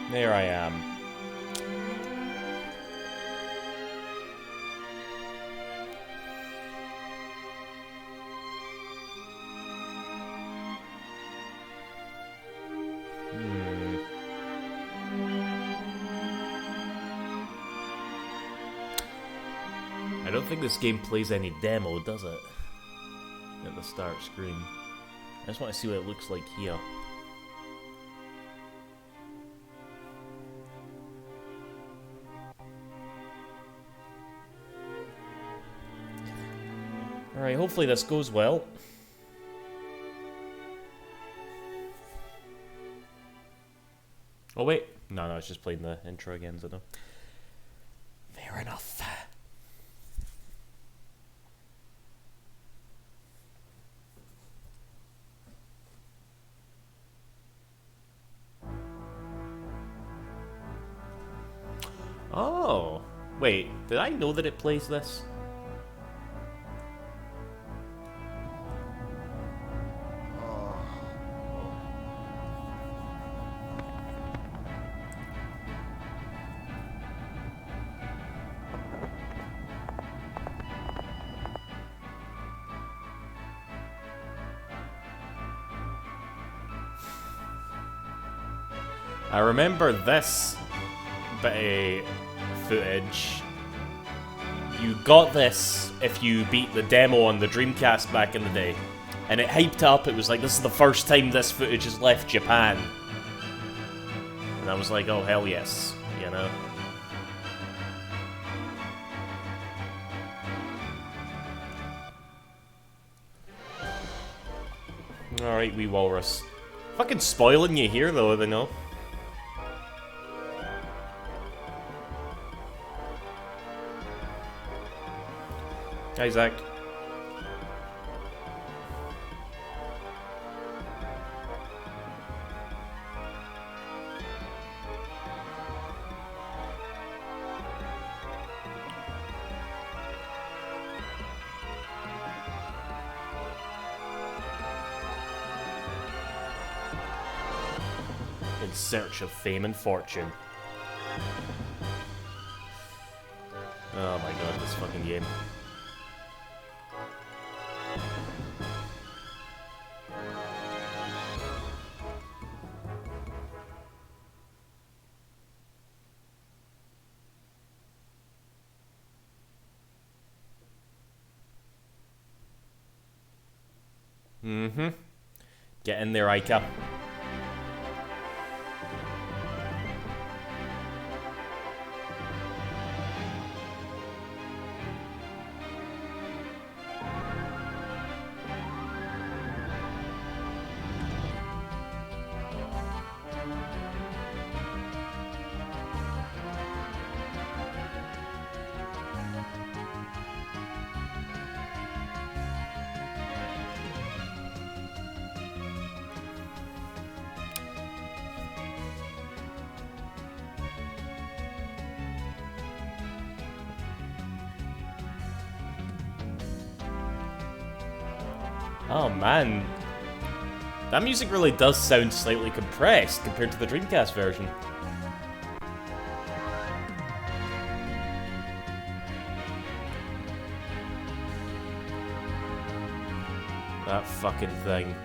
There I am. I don't think this game plays any demo, does it? At the start screen. I just want to see what it looks like here. Alright, hopefully this goes well. Oh wait, no, it's just playing the intro again, so no. Fair enough. Oh, wait, did I know that it plays this? I remember this bit of footage. You got this if you beat the demo on the Dreamcast back in the day. And it hyped up, it was like, this is the first time this footage has left Japan. And I was like, oh hell yes, you know? Alright, wee walrus. Fucking spoiling you here though, they know. Hi, Zach. In search of fame and fortune. Oh my god, this fucking game. Mm-hmm. Get in there, Ica. Oh man, that music really does sound slightly compressed compared to the Dreamcast version. That fucking thing.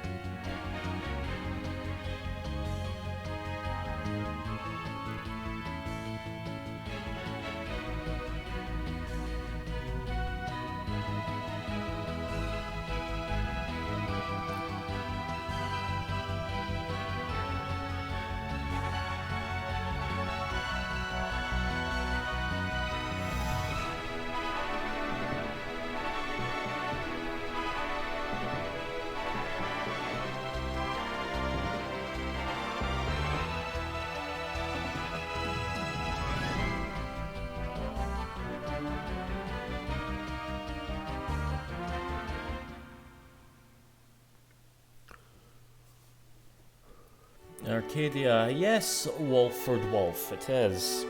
Arcadia, yes, Walford Wolf, it is.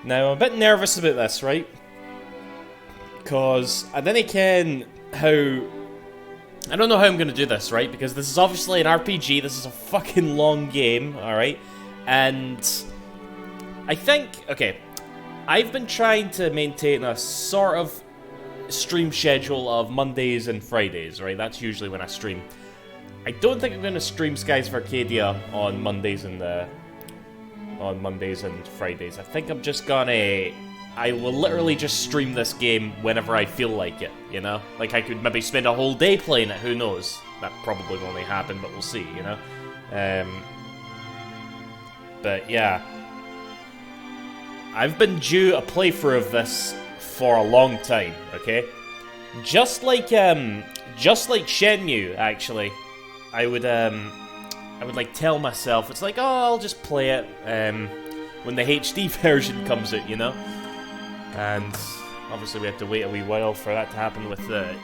Now, I'm a bit nervous about this, right? Because I didn't ken how... I don't know how I'm going to do this, right? Because this is obviously an RPG, this is a fucking long game, alright? And I think, okay, I've been trying to maintain a sort of stream schedule of Mondays and Fridays, right? That's usually when I stream. I don't think I'm going to stream Skies of Arcadia on Mondays and Fridays. I think I'm just gonna... I will literally just stream this game whenever I feel like it, you know? Like, I could maybe spend a whole day playing it, who knows? That probably won't happen, but we'll see, you know? But yeah. I've been due a playthrough of this for a long time, okay? Just like Shenmue, actually. I would like tell myself, it's like, oh, I'll just play it when the HD version comes out, you know? And obviously we have to wait a wee while for that to happen with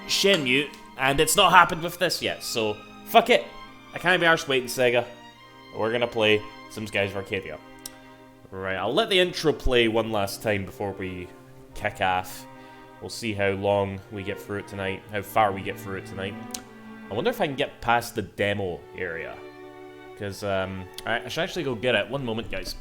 Shenmue, and it's not happened with this yet, so fuck it. I can't be arsed waiting, Sega. We're gonna play some Skies of Arcadia. Right, I'll let the intro play one last time before we kick off. We'll see how long we get through it tonight, how far we get through it tonight. I wonder if I can get past the demo area. Because, alright, I should actually go get it. One moment, guys.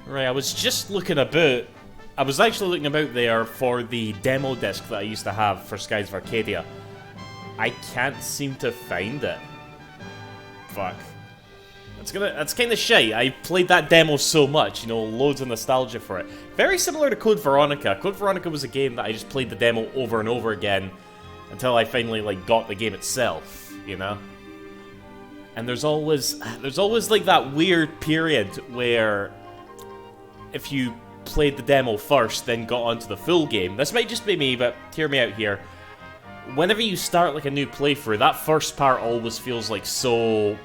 Right, I was just looking about. I was actually looking about there for the demo disc that I used to have for Skies of Arcadia. I can't seem to find it. Fuck. That's kind of shite. I played that demo so much, you know, loads of nostalgia for it. Very similar to Code Veronica. Code Veronica was a game that I just played the demo over and over again until I finally, like, got the game itself, you know? And there's always like that weird period where if you played the demo first, then got onto the full game. This might just be me, but hear me out here. Whenever you start like a new playthrough, that first part always feels like so,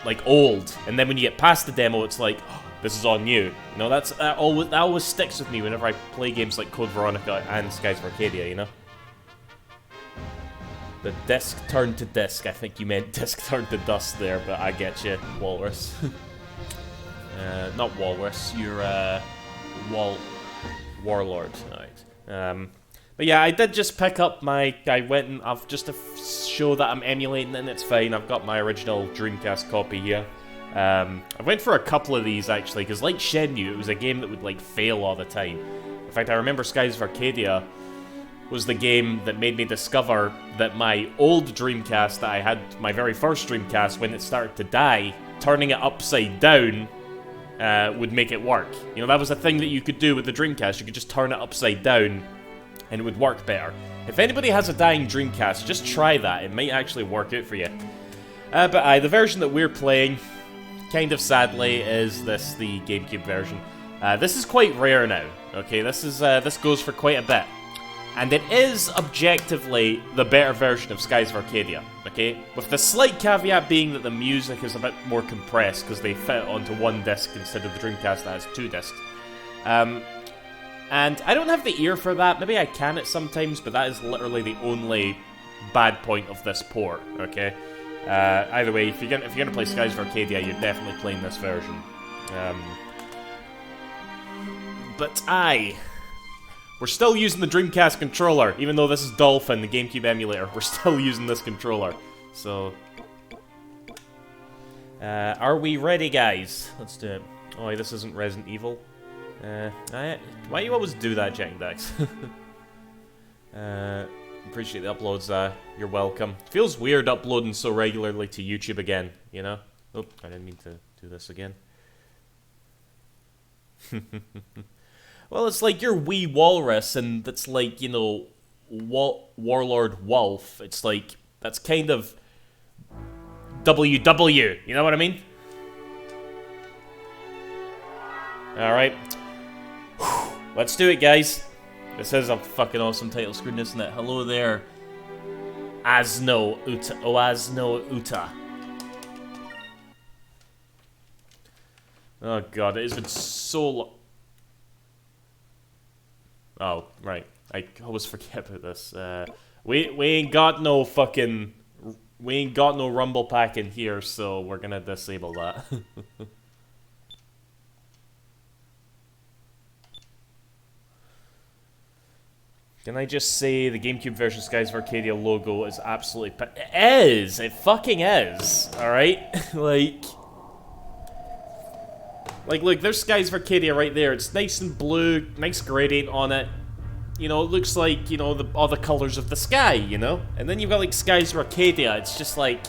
like, old. And then when you get past the demo, it's like, oh, this is all new. You know, that always sticks with me whenever I play games like Code Veronica and Skies of Arcadia, you know? The disc turned to disc. I think you meant disc turned to dust there, but I get you, Walrus. Not Walrus, you're, Warlord. Alright. But yeah, I did just pick up my... I went and I've just to show that I'm emulating it, and it's fine. I've got my original Dreamcast copy here. I went for a couple of these, actually, because like Shenmue, it was a game that would, like, fail all the time. In fact, I remember Skies of Arcadia was the game that made me discover that my old Dreamcast that I had, my very first Dreamcast, when it started to die, turning it upside down would make it work. You know, that was a thing that you could do with the Dreamcast. You could just turn it upside down and it would work better. If anybody has a dying Dreamcast, just try that. It might actually work out for you. But the version that we're playing, kind of sadly, is the GameCube version. This is quite rare now, okay? This goes for quite a bit. And it is, objectively, the better version of Skies of Arcadia, okay? With the slight caveat being that the music is a bit more compressed, because they fit it onto one disc instead of the Dreamcast that has two discs. And I don't have the ear for that. Maybe I can it sometimes, but that is literally the only bad point of this port, okay? Either way, if you're gonna play Skies of Arcadia, you're definitely playing this version. But we're still using the Dreamcast controller, even though this is Dolphin, the GameCube emulator. We're still using this controller. So, are we ready, guys? Let's do it. Oh, this isn't Resident Evil. Why do you always do that, Jack Dex? Appreciate the uploads, you're welcome. Feels weird uploading so regularly to YouTube again, you know? Oh, I didn't mean to do this again. Well, it's like you're Wee Walrus, and that's like, you know, Warlord Wolf. It's like, that's kind of WW, you know what I mean? Alright. Let's do it, guys. This is a fucking awesome title screen, isn't it? Hello there, Asno Uta. Asno Uta. Oh god, it has been so long. Oh, right. I always forget about this. We ain't got no fucking... We ain't got no rumble pack in here, so we're gonna disable that. Can I just say the GameCube version Skies of Arcadia logo is absolutely... It is! It fucking is! Alright? Like, look, there's Skies of Arcadia right there. It's nice and blue, nice gradient on it. You know, it looks like, you know, all the colors of the sky, you know? And then you've got, like, Skies of Arcadia. It's just like...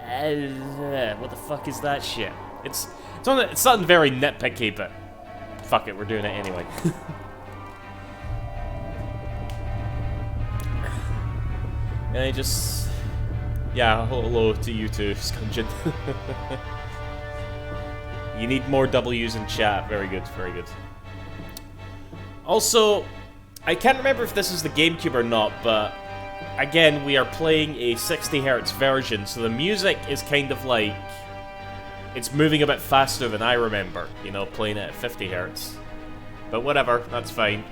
what the fuck is that shit? It's something very nitpicky, but... Fuck it, we're doing it anyway. And I just... Yeah, hello to you too, Scungeon. You need more W's in chat. Very good, very good. Also, I can't remember if this is the GameCube or not, but... Again, we are playing a 60Hz version, so the music is kind of like... It's moving a bit faster than I remember, you know, playing it at 50Hz. But whatever, that's fine.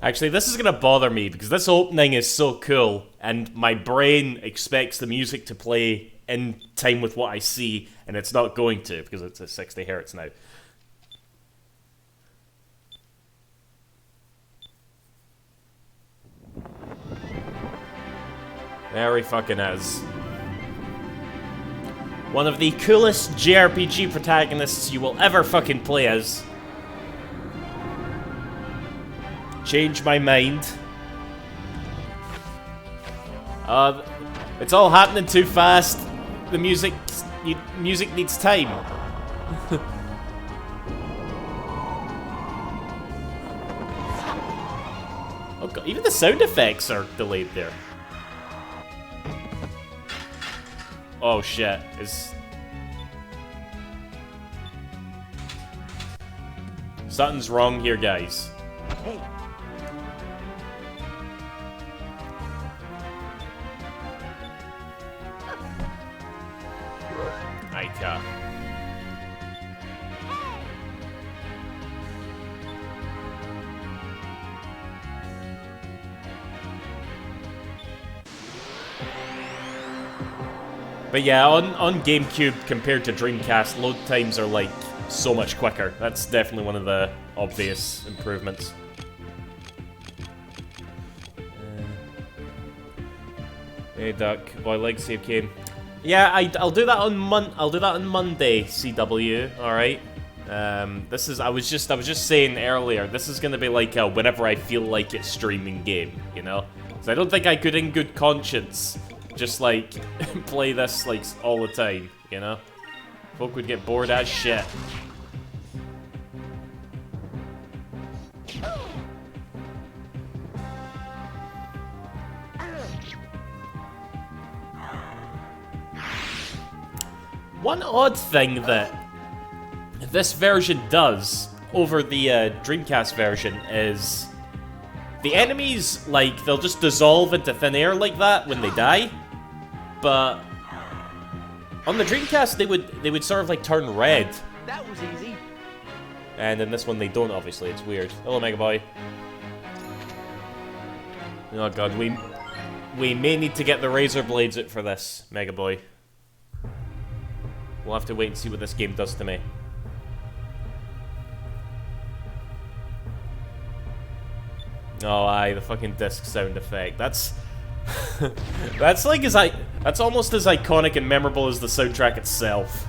Actually, this is gonna bother me, because this opening is so cool, and my brain expects the music to play in time with what I see, and it's not going to, because it's at 60Hz now. There he fucking is. One of the coolest JRPG protagonists you will ever fucking play as. Change my mind. It's all happening too fast. The music needs time. Oh god, even the sound effects are delayed there. Oh shit, something's wrong here, guys. Hey. Aika. But yeah, on GameCube compared to Dreamcast, load times are like so much quicker. That's definitely one of the obvious improvements. Hey Duck, boy, leg save game. Yeah, I'll do that on Monday, CW. All right. This is I was just saying earlier. This is gonna be like a whenever I feel like it streaming game, you know. So I don't think I could, in good conscience, just like play this like all the time, you know. Folk would get bored as shit. One odd thing that this version does over the Dreamcast version is the enemies, like, they'll just dissolve into thin air like that when they die, but on the Dreamcast they would sort of like turn red. That was easy. And in this one they don't, obviously. It's weird. Hello, Mega Boy. Oh god, we may need to get the razor blades out for this, Mega Boy. We'll have to wait and see what this game does to me. Oh, aye, the fucking disc sound effect. That's that's like that's almost as iconic and memorable as the soundtrack itself.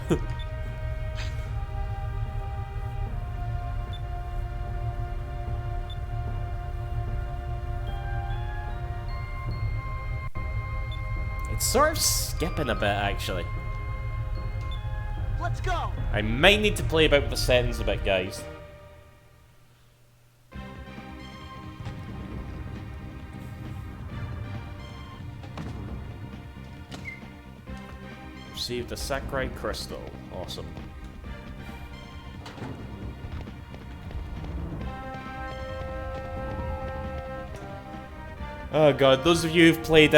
It's sort of skipping a bit, actually. Let's go. I might need to play about with the settings a bit, guys. Received a Sakurai Crystal. Awesome. Oh god, those of you who've played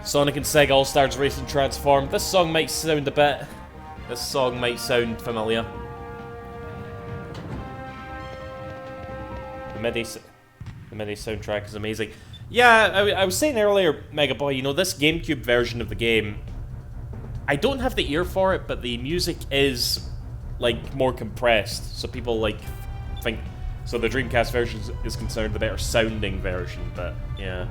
Sonic and Sega All-Stars Racing Transform, this song might sound a bit... This song might sound familiar. The MIDI soundtrack is amazing. Yeah, I was saying earlier, Mega Boy, you know, this GameCube version of the game, I don't have the ear for it, but the music is, like, more compressed, so people, like, think... So the Dreamcast version is considered the better sounding version, but, yeah.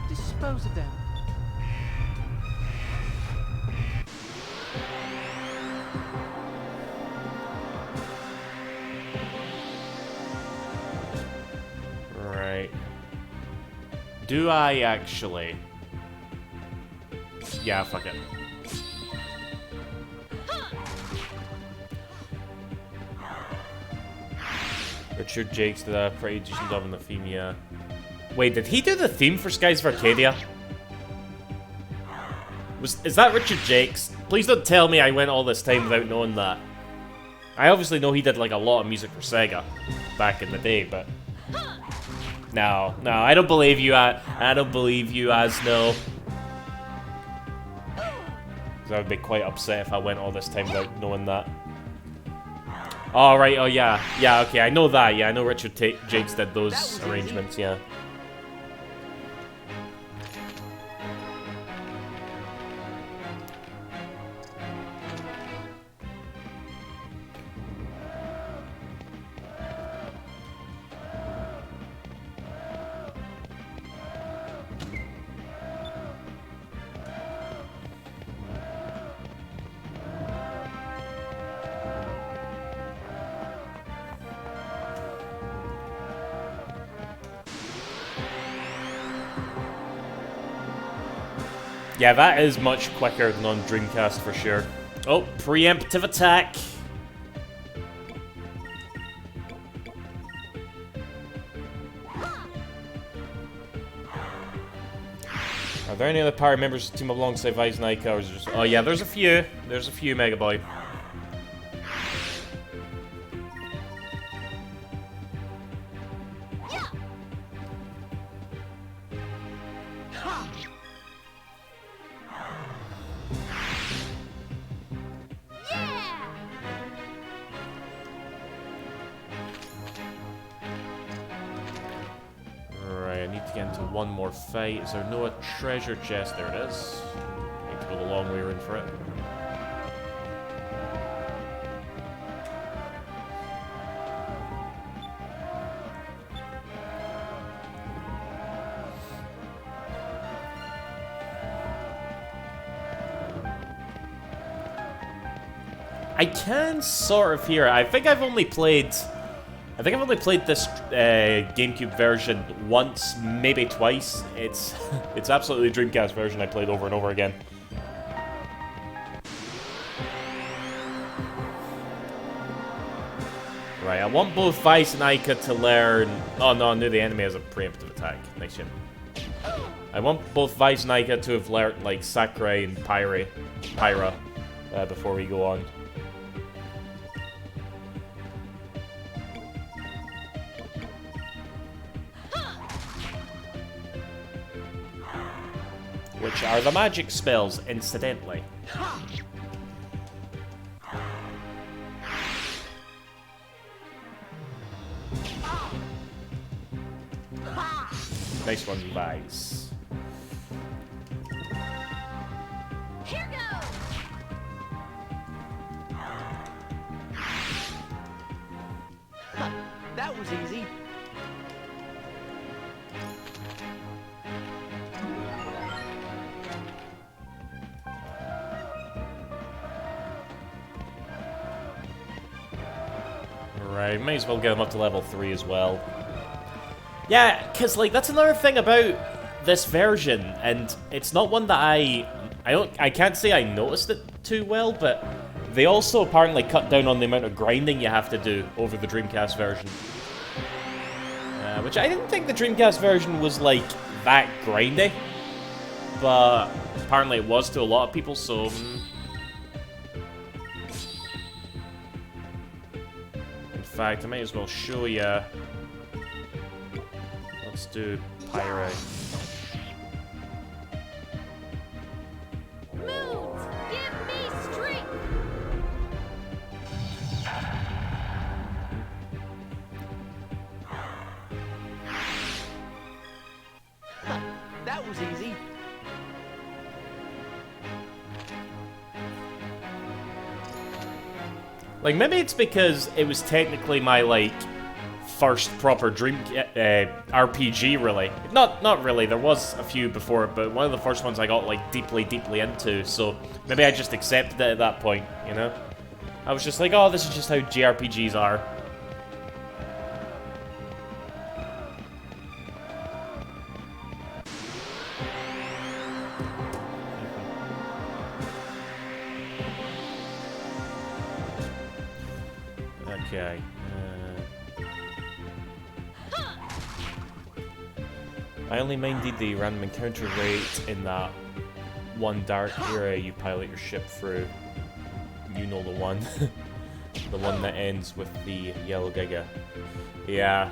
Dispose of them. Right. Do I actually? Yeah, fuck it. Richard Jakes did a pretty decent job on the theme, yeah. Wait, did he do the theme for Skies of Arcadia? Is that Richard Jakes? Please don't tell me I went all this time without knowing that. I obviously know he did like a lot of music for Sega back in the day, but... No, I don't believe you, I don't believe you, Asno. Because I would be quite upset if I went all this time without knowing that. Oh, right, oh yeah. Yeah, okay, I know that, yeah, I know Richard Jakes did those arrangements, yeah. Yeah, that is much quicker than on Dreamcast for sure. Oh, preemptive attack! Are there any other Power members to team up alongside Vice Naika, or is it just... Oh yeah, there's a few. There's a few, Mega Boy. One more fight. Is there no treasure chest? There it is. Need to go the long way around for it. I can sort of hear it. I think I've only played I think I've only played this GameCube version once, maybe twice. It's it's absolutely the Dreamcast version I played over and over again. Right, I want both Vice and Ica to learn... Oh no, I knew the enemy has a preemptive attack. Nice shit. I want both Vice and Ica to have learned, like, Sakurai and Pyra before we go on. Which are the magic spells, incidentally. Nice one, Vice. Here goes. That was easy. Right, may as well get him up to level 3 as well. Yeah, because, like, that's another thing about this version, and it's not one that I can't say I noticed it too well, but they also apparently cut down on the amount of grinding you have to do over the Dreamcast version. Which I didn't think the Dreamcast version was, like, that grindy, but apparently it was to a lot of people, so... In fact, I might as well show you. Let's do Pyra. Moons, give me strength. That was easy. Like, maybe it's because it was technically my, like, first proper RPG, really. Not really, there was a few before, but one of the first ones I got, like, deeply into, so maybe I just accepted it at that point, you know? I was just like, oh, this is just how JRPGs are. Okay. I only minded the random encounter rate in that one dark area you pilot your ship through. You know the one. The one that ends with the yellow giga. Yeah.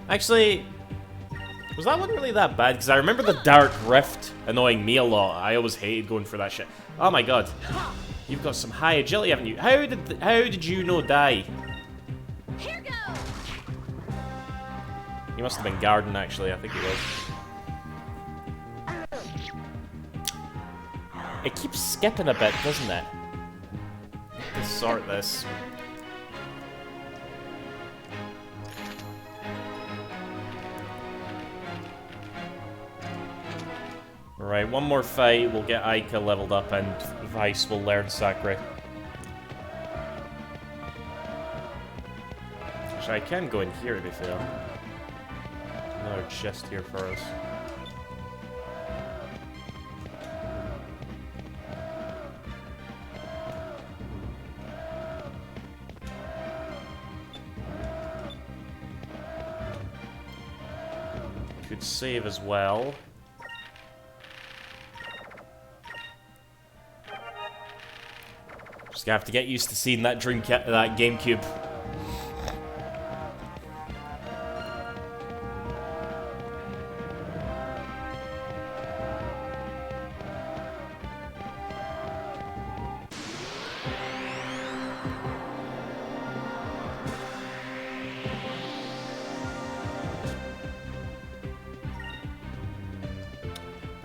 Actually, was that one really that bad? Because I remember the dark rift annoying me a lot. I always hated going for that shit. Oh my god. You've got some high agility, haven't you? How did you no die? Here goes. You must have been Garden, actually. I think it was. It keeps skipping a bit, doesn't it? Let's sort this. Right, one more fight, we'll get Ica leveled up and Vice will learn Sakurai. Actually, I can go in here to be fair. Another chest here for us. Could save as well. Just gonna have to get used to seeing that that GameCube.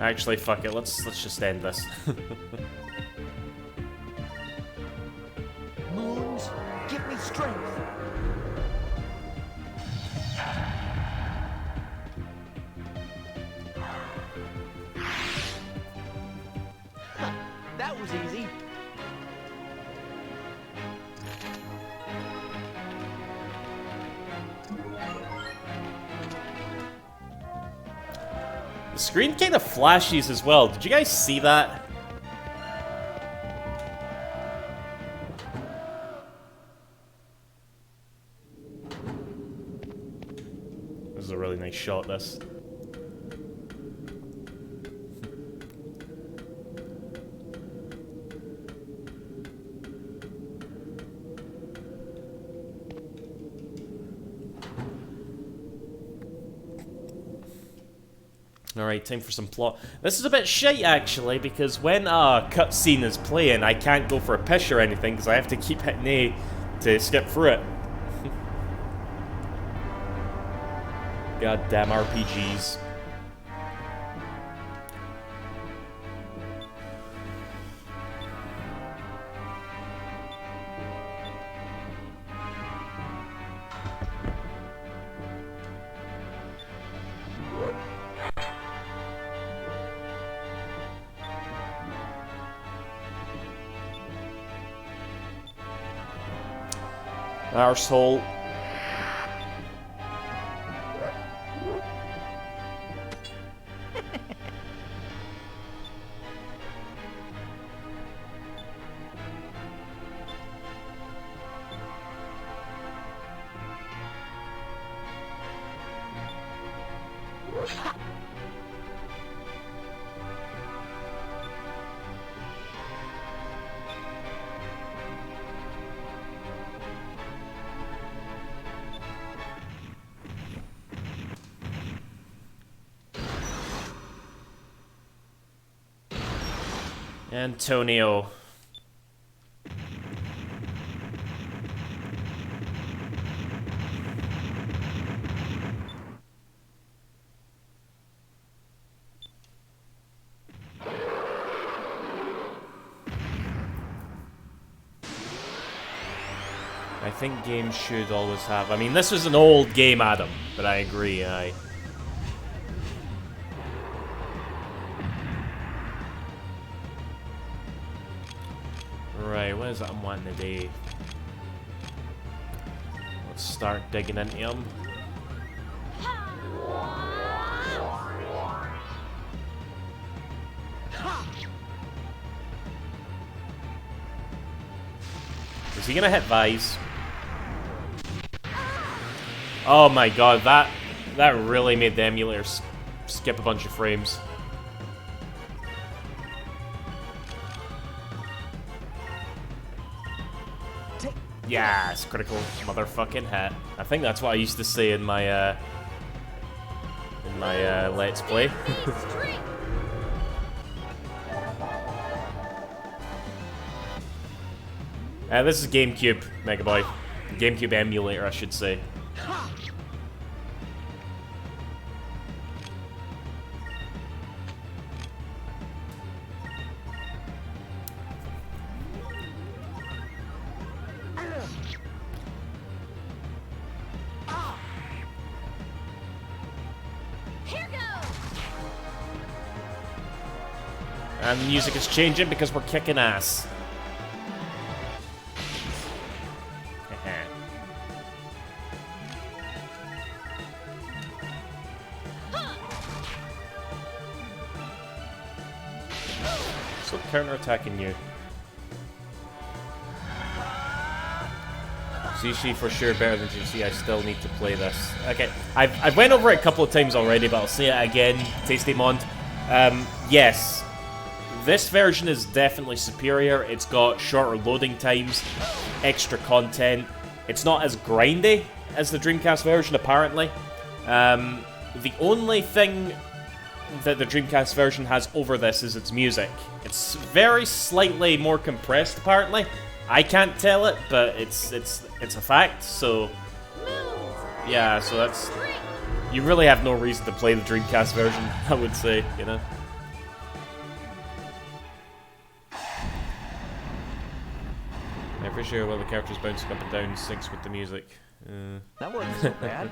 Actually, fuck it. Let's just end this. Moons, give me strength. That was easy. The screen kind of flashes as well. Did you guys see that? This is a really nice shot, this. Alright, time for some plot. This is a bit shite, actually, because when a cutscene is playing, I can't go for a piss or anything, because I have to keep hitting A to skip through it. Goddamn RPGs. Arsehole. Antonio. I think games should always have... I mean, this was an old game, Adam, but I agree, Right, what is it I'm wanting to do? Let's start digging into him. Is he gonna hit Vise? Oh my god, that really made the emulator skip a bunch of frames. Yes, critical motherfucking hit. I think that's what I used to say in my Let's Play. This is GameCube, Mega Boy. GameCube emulator, I should say. And the music is changing because we're kicking ass. So counter-attacking you. Sushi for sure better than GC. I still need to play this. Okay, I've went over it a couple of times already, but I'll say it again. Tasty Mond. Yes. This version is definitely superior. It's got shorter loading times, extra content. It's not as grindy as the Dreamcast version, apparently. The only thing that the Dreamcast version has over this is its music. It's very slightly more compressed, apparently. I can't tell it, but it's a fact. So yeah, so that's, you really have no reason to play the Dreamcast version, I would say, you know. I'm pretty sure while the characters bouncing up and down syncs with the music. That wasn't so bad.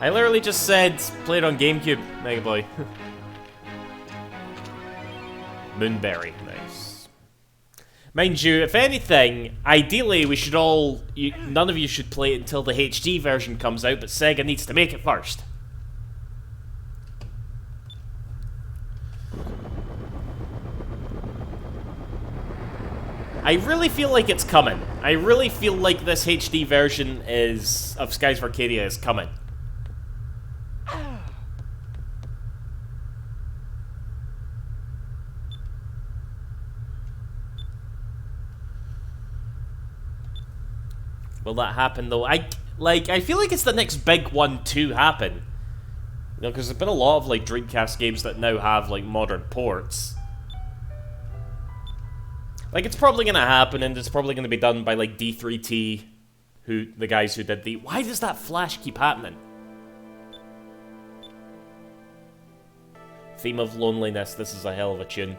I literally just said play it on GameCube, Mega Boy. Moonberry, nice. Mind you, if anything, ideally we should all... none of you should play it until the HD version comes out, but Sega needs to make it first. I really feel like it's coming. I really feel like this HD version of Skies of Arcadia is coming. Will that happen though? I feel like it's the next big one to happen. You know, because there's been a lot of like Dreamcast games that now have like modern ports. Like, it's probably gonna happen, and it's probably gonna be done by like D3T, the guys who did the... Why does that flash keep happening? Theme of Loneliness, this is a hell of a tune.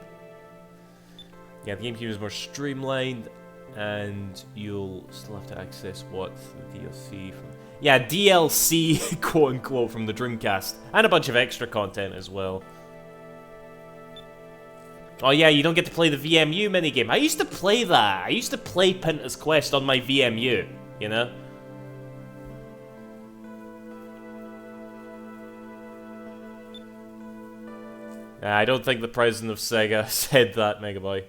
Yeah, the GameCube is more streamlined, and you'll still have to access what? The DLC from... Yeah, DLC, quote-unquote, from the Dreamcast. And a bunch of extra content as well. Oh yeah, you don't get to play the VMU minigame. I used to play that. I used to play Pinta's Quest on my VMU, you know? I don't think the president of Sega said that, Megaboy.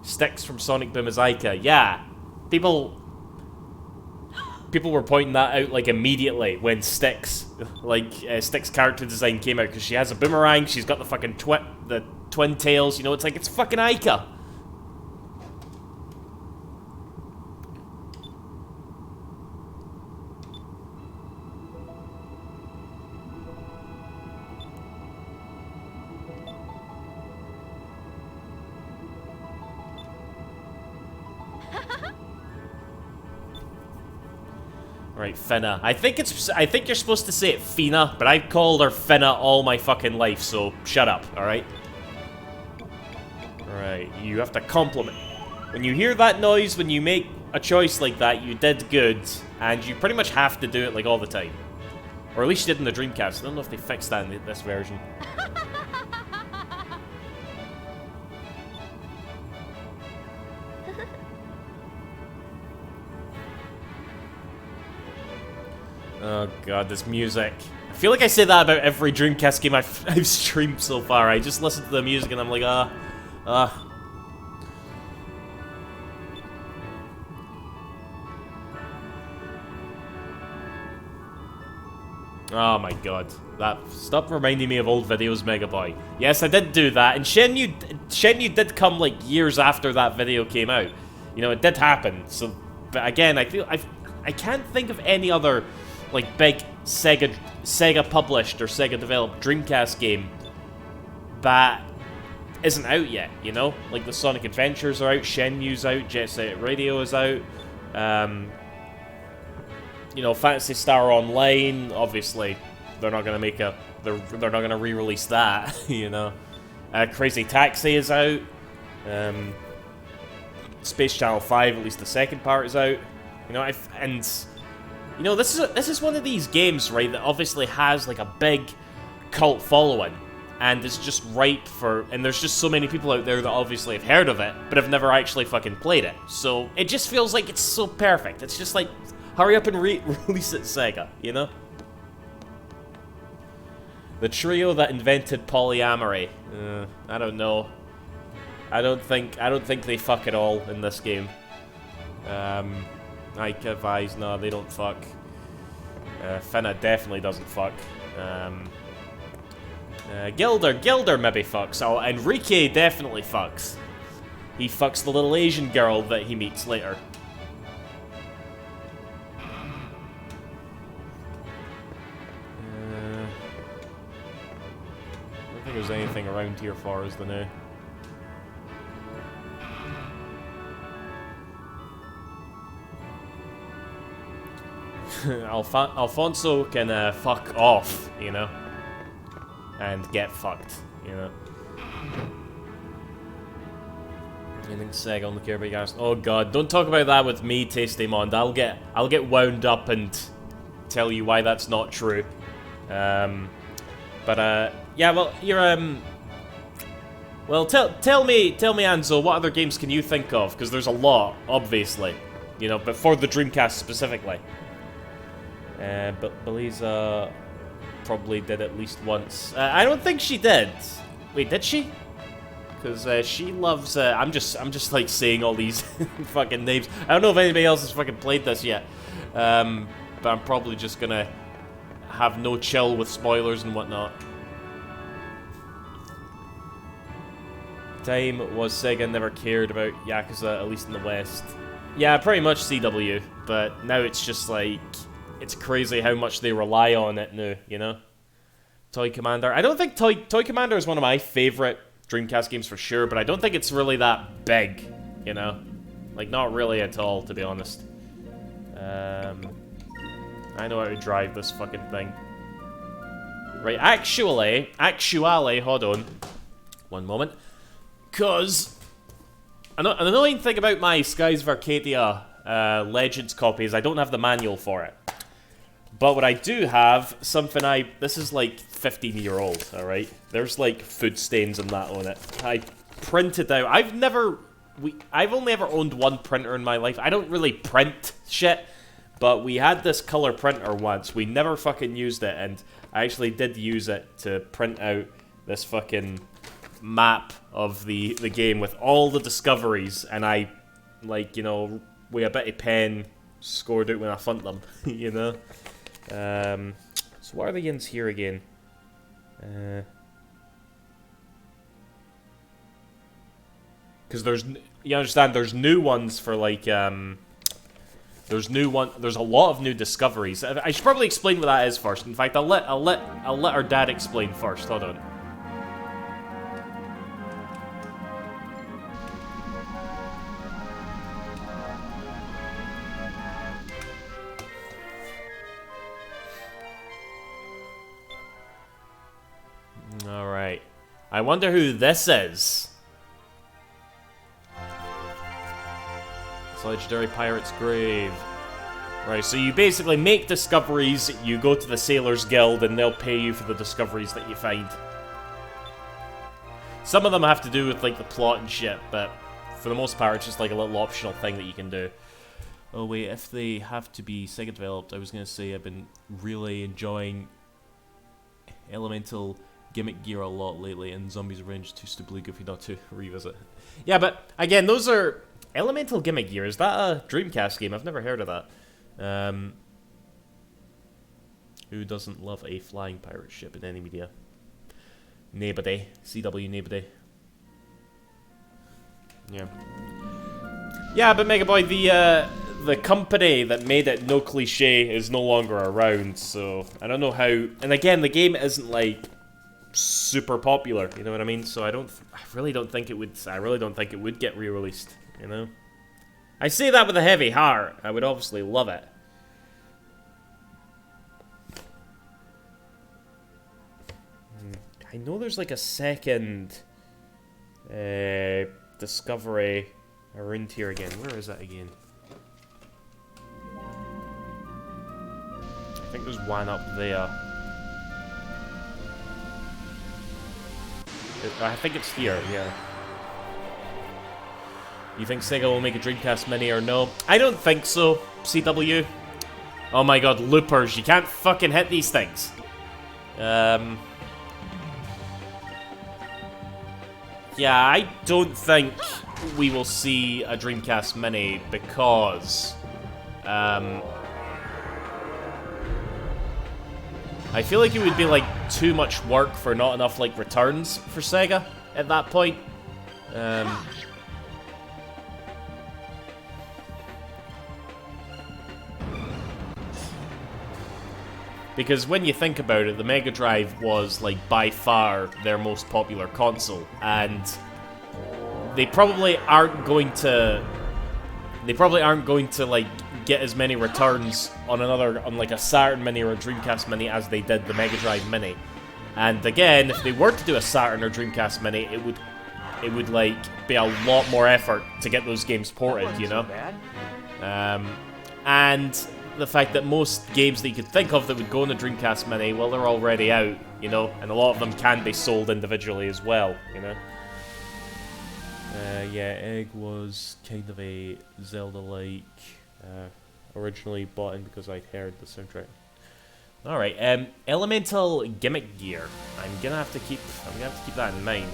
Sticks from Sonic Boom is Ica. Yeah. People were pointing that out, like, immediately when Styx character design came out, because she has a boomerang, she's got the fucking twin tails, you know, it's like, it's fucking Ica. Right, Finna. I think you're supposed to say it Fina, but I've called her Finna all my fucking life, so shut up, alright? Alright, you have to compliment. When you hear that noise, when you make a choice like that, you did good, and you pretty much have to do it, like, all the time. Or at least you did in the Dreamcast. I don't know if they fixed that in this version. Oh god, this music. I feel like I say that about every Dreamcast game I've streamed so far. I just listen to the music and I'm like, Oh my god. Stop reminding me of old videos, Megaboy. Yes, I did do that, and Shenmue did come like years after that video came out. You know, it did happen. So, but again, I can't think of any other like big Sega published or Sega developed Dreamcast game that isn't out yet, you know? Like the Sonic Adventures are out, Shenmue's out, Jet Set Radio is out, you know, Phantasy Star Online, obviously they're not gonna make they're not gonna re-release that, you know? Crazy Taxi is out, Space Channel 5, at least the second part is out, you know, you know, this is one of these games, right, that obviously has, like, a big cult following, and is just ripe for... And there's just so many people out there that obviously have heard of it, but have never actually fucking played it. So, it just feels like it's so perfect. It's just like, hurry up and release it, Sega, you know? The trio that invented polyamory. I don't know. I don't think they fuck at all in this game. Ica, Vise, no, they don't fuck. Finna definitely doesn't fuck. Gilder maybe fucks. Oh, Enrique definitely fucks. He fucks the little Asian girl that he meets later. I don't think there's anything around here for us though now. Alfonso can fuck off, you know, and get fucked, you know. Anything Sega on the Kirby guys? Oh god, don't talk about that with me, Tasty Mond. I'll get wound up and tell you why that's not true. Yeah, well, you're Well, tell me, Anzo, what other games can you think of? Because there's a lot, obviously, you know, but for the Dreamcast specifically. But Beliza probably did at least once. I don't think she did. Wait, did she? Because she loves. I'm just like saying all these fucking names. I don't know if anybody else has fucking played this yet. But I'm probably just gonna have no chill with spoilers and whatnot. Time was Sega never cared about Yakuza, at least in the West. Yeah, pretty much CW, but now it's just like, it's crazy how much they rely on it now, you know? Toy Commander. I don't think Toy Commander is one of my favorite Dreamcast games for sure, but I don't think it's really that big, you know? Like, not really at all, to be honest. I know how to drive this fucking thing. Right, actually, hold on. One moment. Because an annoying thing about my Skies of Arcadia Legends copy is I don't have the manual for it. But what I do have, something this is like 15-year-old, alright? There's like food stains and that on it. I printed out, I've only ever owned one printer in my life. I don't really print shit, but we had this color printer once. We never fucking used it, and I actually did use it to print out this fucking map of the game with all the discoveries, and I, like, you know, with a bit of pen, scored out when I found them, you know? So what are the ins here again? Because you understand, there's new ones for, like, there's a lot of new discoveries. I should probably explain what that is first. In fact, I'll let our dad explain first. Hold on. Alright. I wonder who this is. It's Legendary Pirate's Grave. Right, so you basically make discoveries, you go to the Sailors Guild, and they'll pay you for the discoveries that you find. Some of them have to do with, like, the plot and shit, but for the most part, it's just like a little optional thing that you can do. Oh wait, if they have to be Sega developed, I was gonna say I've been really enjoying Elemental Gimmick Gear a lot lately, and Zombies Revenge too stupidly goofy not to revisit. Yeah, but again, those are Elemental Gimmick Gear. Is that a Dreamcast game? I've never heard of that. Who doesn't love a flying pirate ship in any media? Nobody. CW nobody. Yeah. Yeah, but Mega Boy, the company that made it No Cliche is no longer around, so I don't know how. And again, the game isn't like super popular, you know what I mean? So I really don't think it would get re-released, you know? I say that with a heavy heart. I would obviously love it. I know there's like a second discovery around here again. Where is that again? I think there's one up there. I think it's here, yeah. You think Sega will make a Dreamcast Mini or no? I don't think so, CW. Oh my god, loopers. You can't fucking hit these things. Yeah, I don't think we will see a Dreamcast Mini because I feel like it would be like too much work for not enough like returns for Sega at that point. Because when you think about it, the Mega Drive was like by far their most popular console, and they probably aren't going to like get as many returns on like a Saturn Mini or a Dreamcast Mini as they did the Mega Drive Mini. And again, if they were to do a Saturn or Dreamcast Mini, it would like be a lot more effort to get those games ported, you know? And the fact that most games that you could think of that would go on the Dreamcast Mini, well, they're already out, you know? And a lot of them can be sold individually as well, you know? Yeah, Egg was kind of a Zelda-like. Originally bought in because I'd heard the soundtrack. All right, elemental gimmick gear. I'm gonna have to keep that in mind.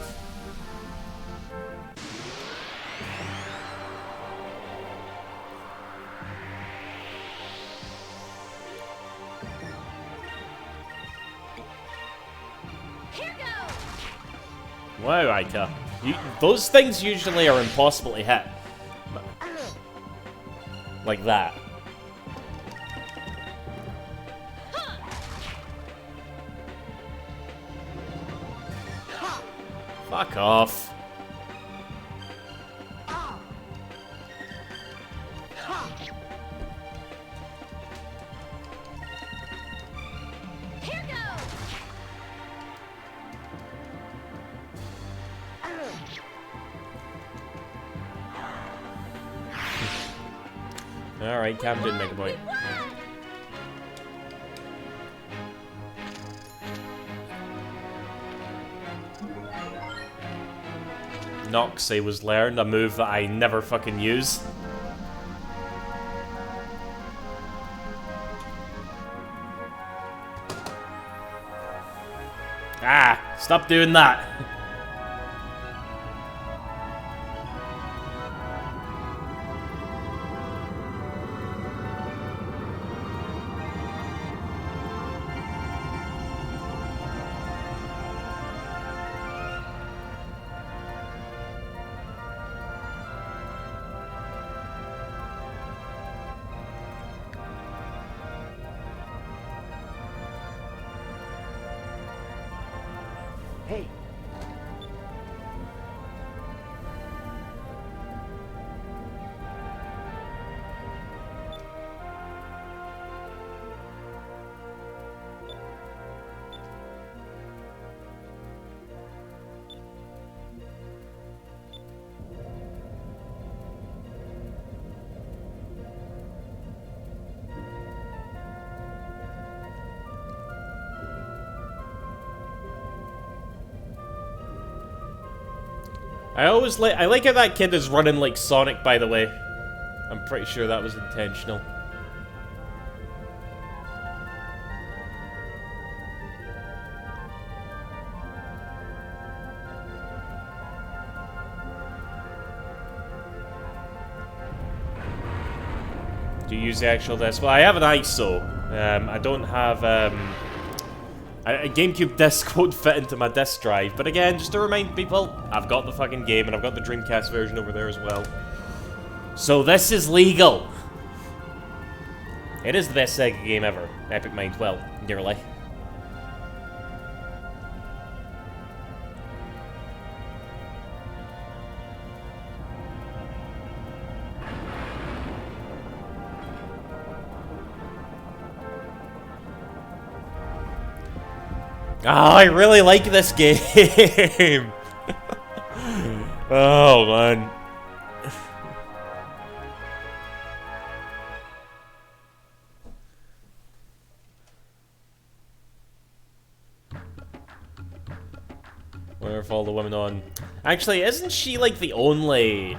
Here goes. Wow, Aika. Those things usually are impossible to hit. Like that. Fuck off. Here goes. Alright, Cam didn't make a point. Noxie was learned, a move that I never fucking use. Ah, stop doing that. Hey, I like how that kid is running like Sonic, by the way. I'm pretty sure that was intentional. Do you use the actual disc? Well, I have an ISO. I don't have a GameCube disc won't fit into my disc drive, but again, just to remind people, I've got the fucking game, and I've got the Dreamcast version over there as well. So this is legal! It is the best Sega game ever. Epic Mind, well, nearly. Oh, I really like this game! Oh, man. Where have all the women on? Actually, isn't she like the only...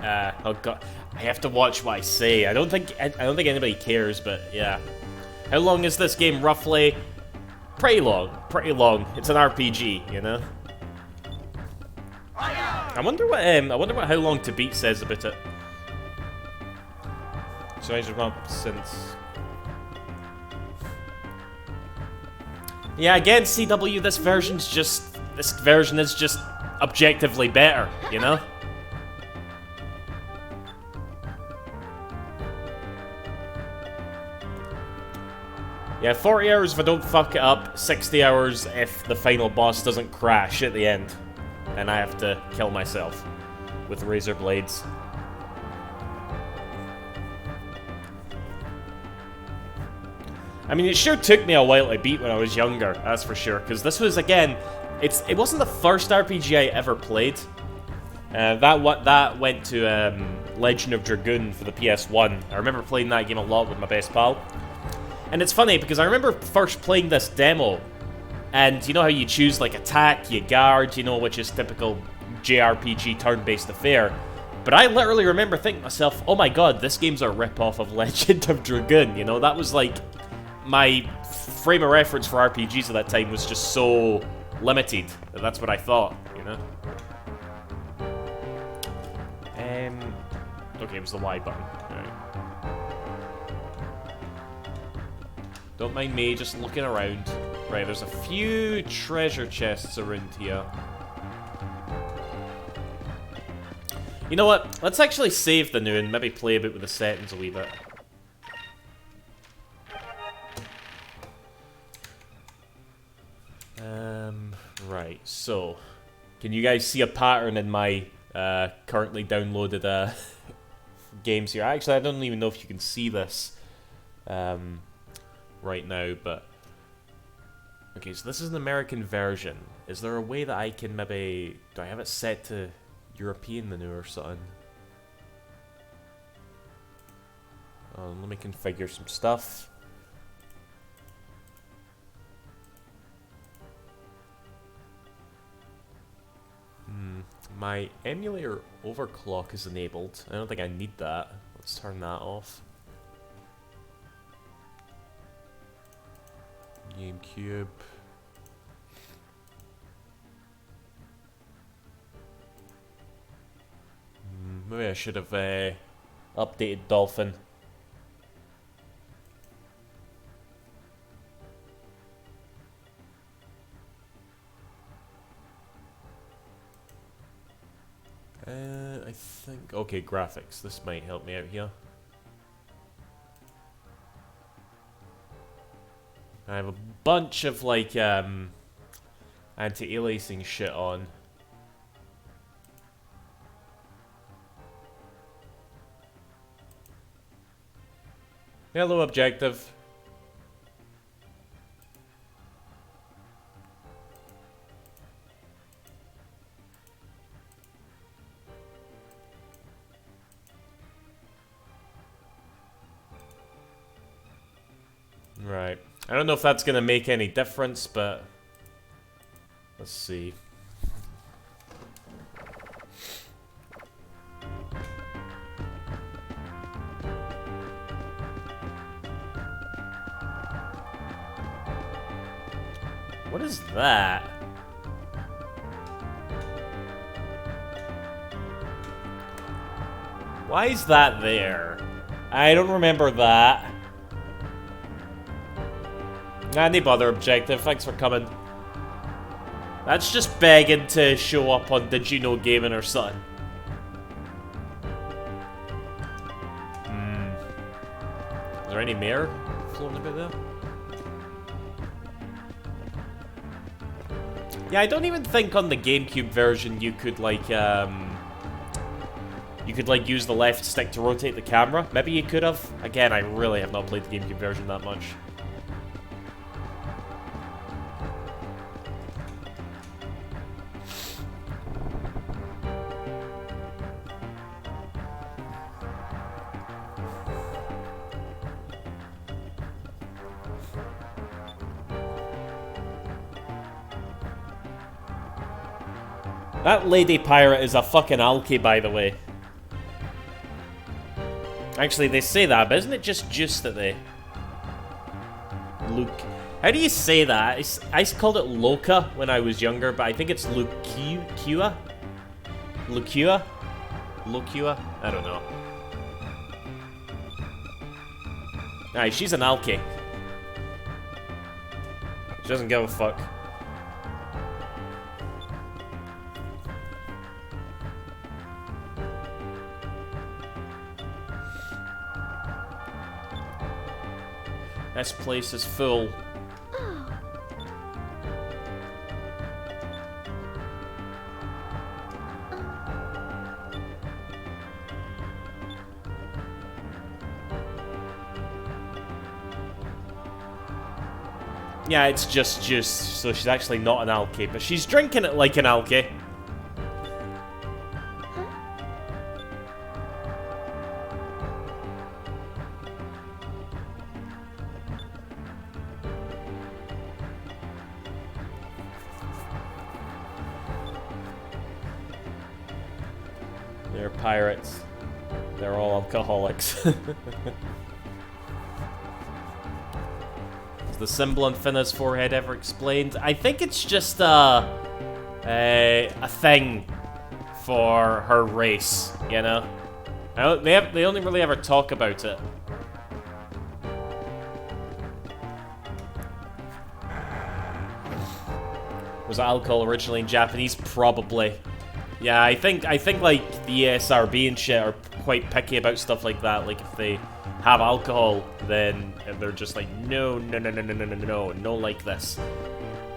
oh god, I have to watch what I say. I don't think anybody cares, but yeah. How long is this game roughly? Pretty long. It's an RPG, you know. I wonder what how long to beat says about it. So I've come up since. Yeah, again, CW. This version is just objectively better, you know. Yeah, 40 hours if I don't fuck it up, 60 hours if the final boss doesn't crash at the end. And I have to kill myself with razor blades. I mean, it sure took me a while to beat when I was younger, that's for sure. Because this was, again, it wasn't the first RPG I ever played. That went to Legend of Dragoon for the PS1. I remember playing that game a lot with my best pal. And it's funny, because I remember first playing this demo And you know how you choose like attack, you guard, you know, which is typical JRPG turn-based affair. But I literally remember thinking to myself, oh my god, this game's a rip-off of Legend of Dragoon, you know? That was like, my frame of reference for RPGs at that time was just so limited. That's what I thought, you know? Okay, it was the Y button. Alright. Don't mind me, just looking around. Right, there's a few treasure chests around here. You know what? Let's actually save the new and maybe play a bit with the settings a wee bit. Right, so... Can you guys see a pattern in my currently downloaded games here? Actually, I don't even know if you can see this right now, but... Okay, so this is an American version. Is there a way that I can maybe... Do I have it set to European menu or something? Let me configure some stuff. My emulator overclock is enabled. I don't think I need that. Let's turn that off. GameCube. Maybe I should have updated Dolphin. I think... Okay, graphics. This might help me out here. I have a bunch of, like, anti-aliasing shit on. Hello, objective. Right. I don't know if that's gonna make any difference, but... Let's see. What is that? Why is that there? I don't remember that. Any bother, objective. Thanks for coming. That's just begging to show up on Did You Know Gaming or something. Is there any mayor floating about there? Yeah, I don't even think on the GameCube version you could like use the left stick to rotate the camera. Maybe you could have. Again, I really have not played the GameCube version that much. That lady pirate is a fucking alky, by the way. Actually, they say that, but isn't it just juice that they... Luke... How do you say that? I called it Loca when I was younger, but I think it's Lucua? Lucua? Lucua? I don't know. Alright, she's an alky. She doesn't give a fuck. This place is full. Yeah, it's just juice, so she's actually not an alky, but she's drinking it like an alky. They're pirates. They're all alcoholics. Is the symbol on Finna's forehead ever explained? I think it's just a thing for her race, you know? They only really ever talk about it. Was alcohol originally in Japanese? Probably. Yeah, I think like the ESRB and shit are quite picky about stuff like that. Like if they have alcohol, then they're just like, no, like this.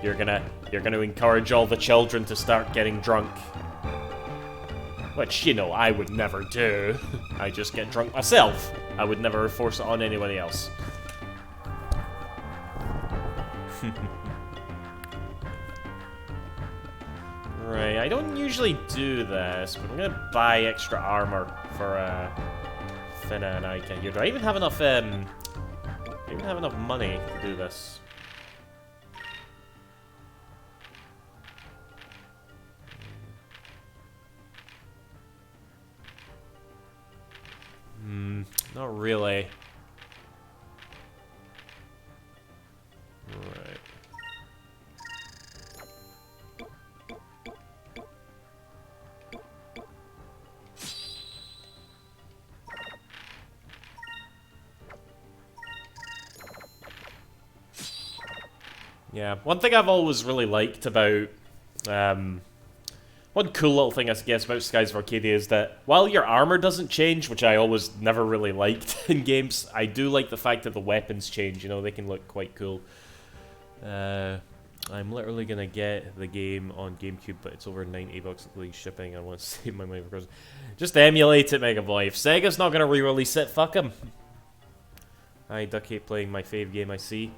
You're gonna encourage all the children to start getting drunk. Which, you know, I would never do. I just get drunk myself. I would never force it on anybody else. Right, I don't usually do this, but I'm gonna buy extra armor for Finna and Ika here. Do I even have enough money to do this? Not really. Right. Yeah, one thing I've always really liked about, one cool little thing I guess about Skies of Arcadia is that while your armor doesn't change, which I always never really liked in games, I do like the fact that the weapons change, you know, they can look quite cool. I'm literally gonna get the game on GameCube, but it's over 90 bucks including shipping. I want to save my money for Christmas. Just emulate it, Mega Boy. If Sega's not gonna re-release it, fuck them. I duck hate playing my fave game, I see.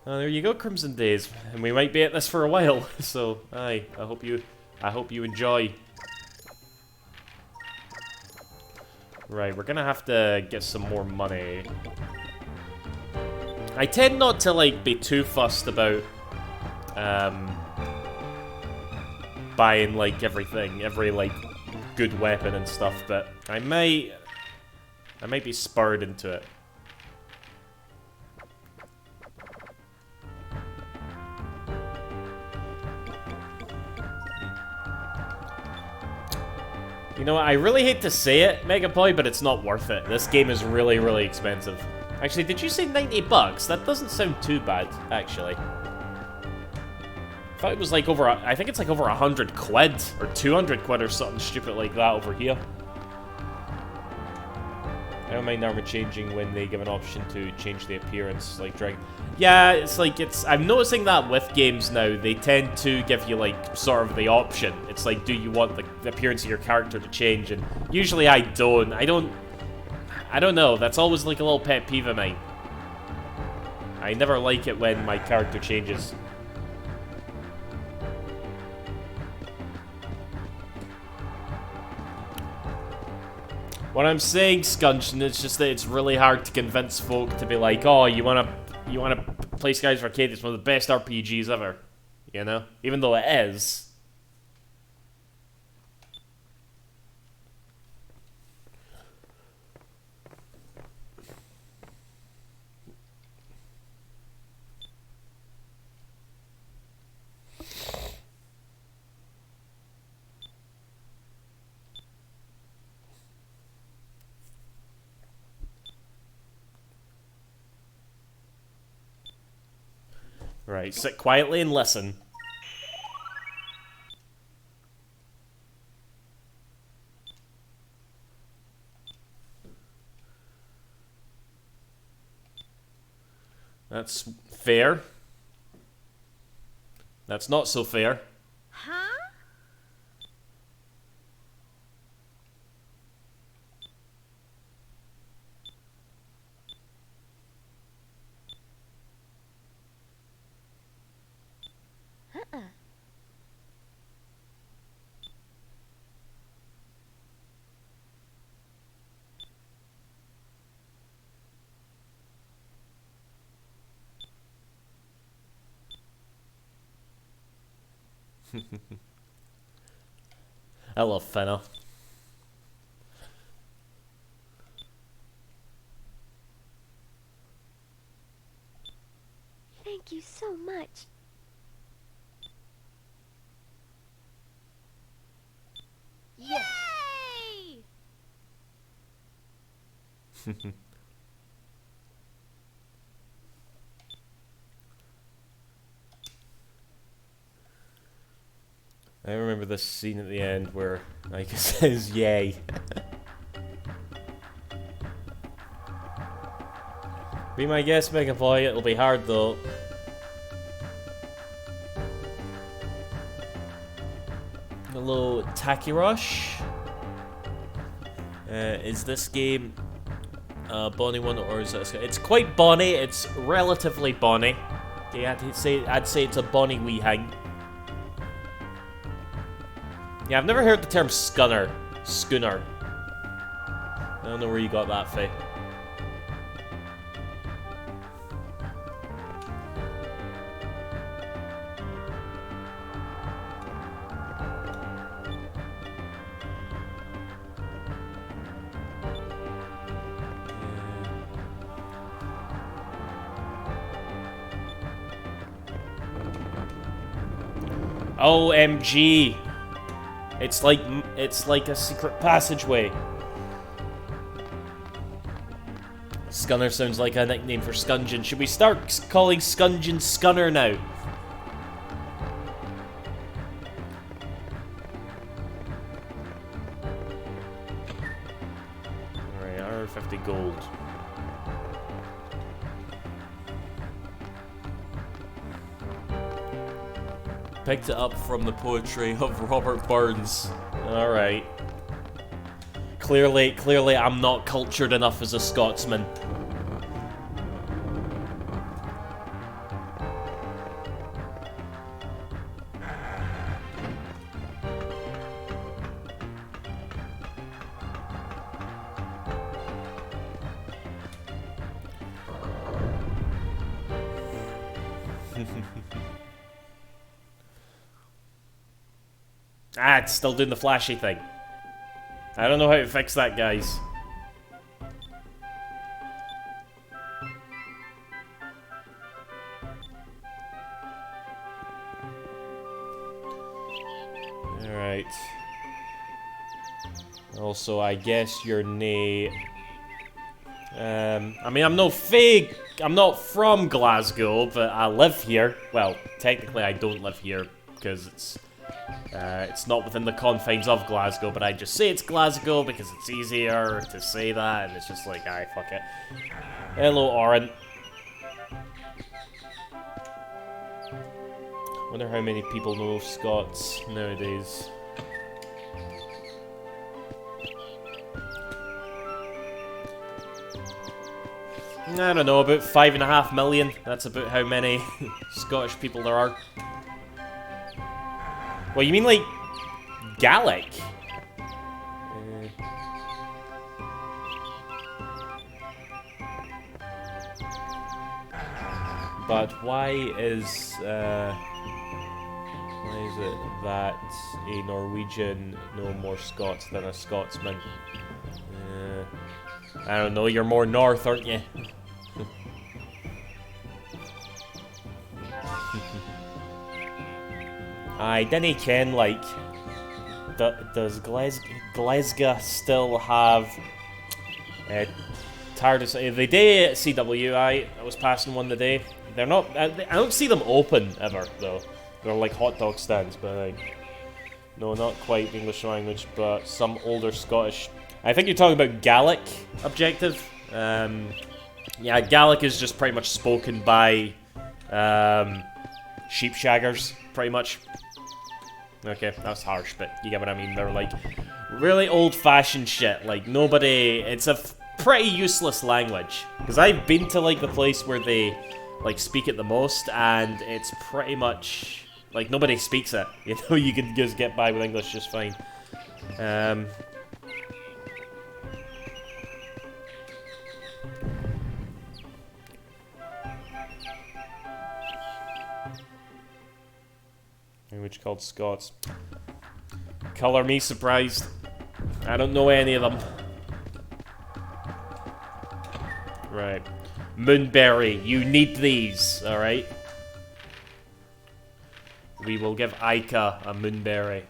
There you go, Crimson Days, and we might be at this for a while. So, I hope you enjoy. Right, we're gonna have to get some more money. I tend not to like be too fussed about buying like everything, every like good weapon and stuff, but I might be spurred into it. You know what, I really hate to say it, Mega Boy, but it's not worth it. This game is really, really expensive. Actually, did you say 90 bucks? That doesn't sound too bad, actually. I thought it was like over, I think it's like over 100 quid, or 200 quid or something stupid like that over here. I don't mind armor changing when they give an option to change the appearance, like Dragon. Yeah, it's like, I'm noticing that with games now, they tend to give you like, sort of the option. It's like, do you want the appearance of your character to change? And usually I don't. I don't know, that's always like a little pet peeve of mine. I never like it when my character changes. What I'm saying, Scunch, is just that it's really hard to convince folk to be like, oh, you wanna play Skies of Arcadia, it's one of the best RPGs ever. You know? Even though it is. Right, sit quietly and listen. That's fair. That's not so fair. Huh? I love Finna. Thank you so much. Yes. Yay! I remember this scene at the end where like it says yay. Be my guest, Megaploy. It'll be hard though. Hello, Takirush. Is this game a Bonnie one or is it? It's quite Bonnie. It's relatively Bonnie. Okay, I'd say it's a Bonnie wee hang. Yeah, I've never heard the term schooner. I don't know where you got that, Faye. OMG! It's like a secret passageway. Scunner sounds like a nickname for Scungin. Should we start calling Scungin Scunner now? Alright, 150 gold. Picked it up from the poetry of Robert Burns. Alright. Clearly I'm not cultured enough as a Scotsman. Ah, it's still doing the flashy thing. I don't know how to fix that, guys. Alright. Also, I guess you're nae... I mean, I'm not from Glasgow, but I live here. Well, technically I don't live here, because it's not within the confines of Glasgow, but I just say it's Glasgow because it's easier to say that, and it's just like, aye, fuck it. Hello, Oren. Wonder how many people know Scots nowadays. I don't know, about 5.5 million. That's about how many Scottish people there are. Well, you mean like Gaelic? But why is it that a Norwegian know more Scots than a Scotsman? I don't know. You're more north, aren't you? I didn't ken, like, does Glasgow still have TARDIS? They do at CWI. I was passing one today. They're not. I don't see them open ever though. They're like hot dog stands, but like, no, not quite the English language, but some older Scottish. I think you're talking about Gaelic objective. Yeah, Gaelic is just pretty much spoken by sheep shaggers, pretty much. Okay, that's harsh, but you get what I mean. They're like really old-fashioned shit. Like nobody. It's a pretty useless language. Because I've been to like the place where they like speak it the most, and it's pretty much like nobody speaks it. You know, you can just get by with English just fine. Language called Scots. Color me surprised. I don't know any of them. Right. Moonberry, you need these, alright? we will give Aika a moonberry.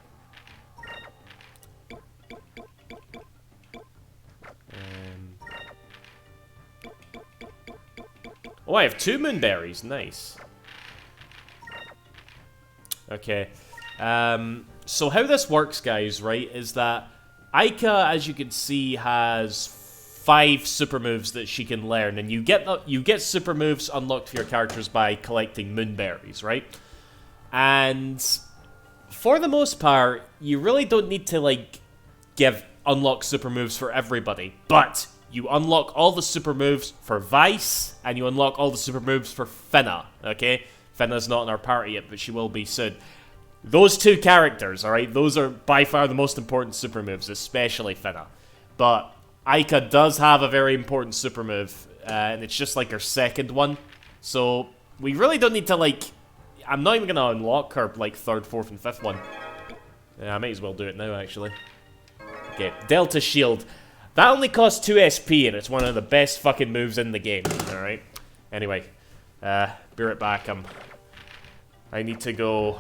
Oh, I have 2 moonberries. Nice. Okay. So how this works, guys, right, is that Aika, as you can see, has 5 super moves that she can learn, and you get super moves unlocked for your characters by collecting moonberries, right? And for the most part, you really don't need to like unlock super moves for everybody, but you unlock all the super moves for Vice, and you unlock all the super moves for Finna, okay? Finna's not in our party yet, but she will be soon. Those 2 characters, alright? Those are by far the most important super moves, especially Finna. But Aika does have a very important super move, and it's just like her second one. So we really don't need to like... I'm not even going to unlock her like 3rd, 4th, and 5th one. Yeah, I might as well do it now, actually. Okay, Delta Shield. That only costs 2 SP, and it's one of the best fucking moves in the game, alright? Anyway, be right back. I need to go.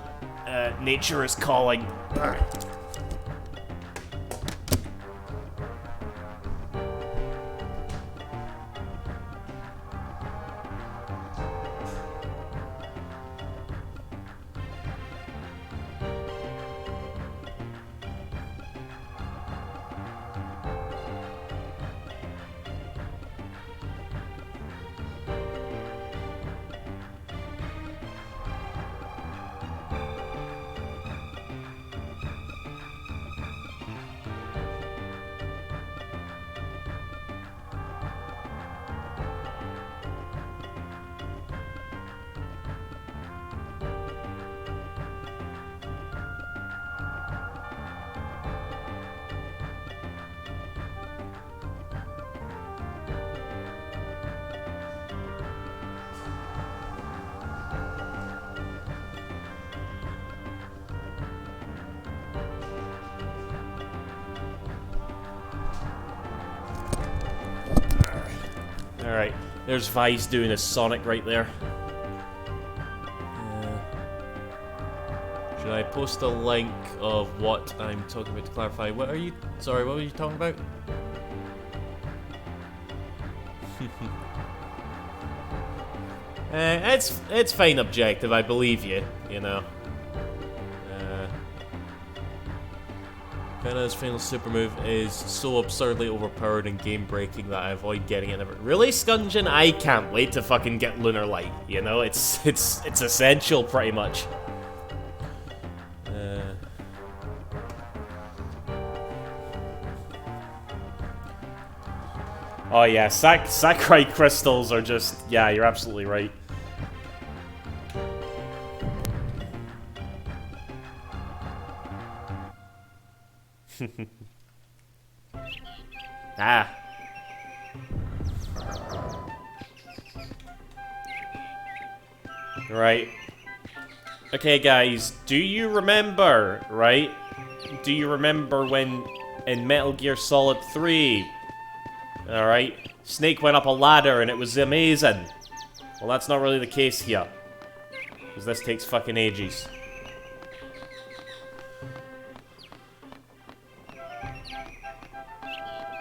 Nature is calling. Alright. Alright, there's Vice doing a Sonic right there. Should I post a link of what I'm talking about to clarify? What are you... Sorry, what were you talking about? It's fine objective, I believe you, you know. Finna's final super move is so absurdly overpowered and game-breaking that I avoid getting it. Really, Scungin? I can't wait to fucking get Lunar Light. You know, it's essential, pretty much. Oh yeah, Sakurai crystals are just... Yeah, you're absolutely right. Ah. Right. Okay, guys, do you remember, right? Do you remember when in Metal Gear Solid 3, alright, Snake went up a ladder and it was amazing? Well, that's not really the case here. Because this takes fucking ages.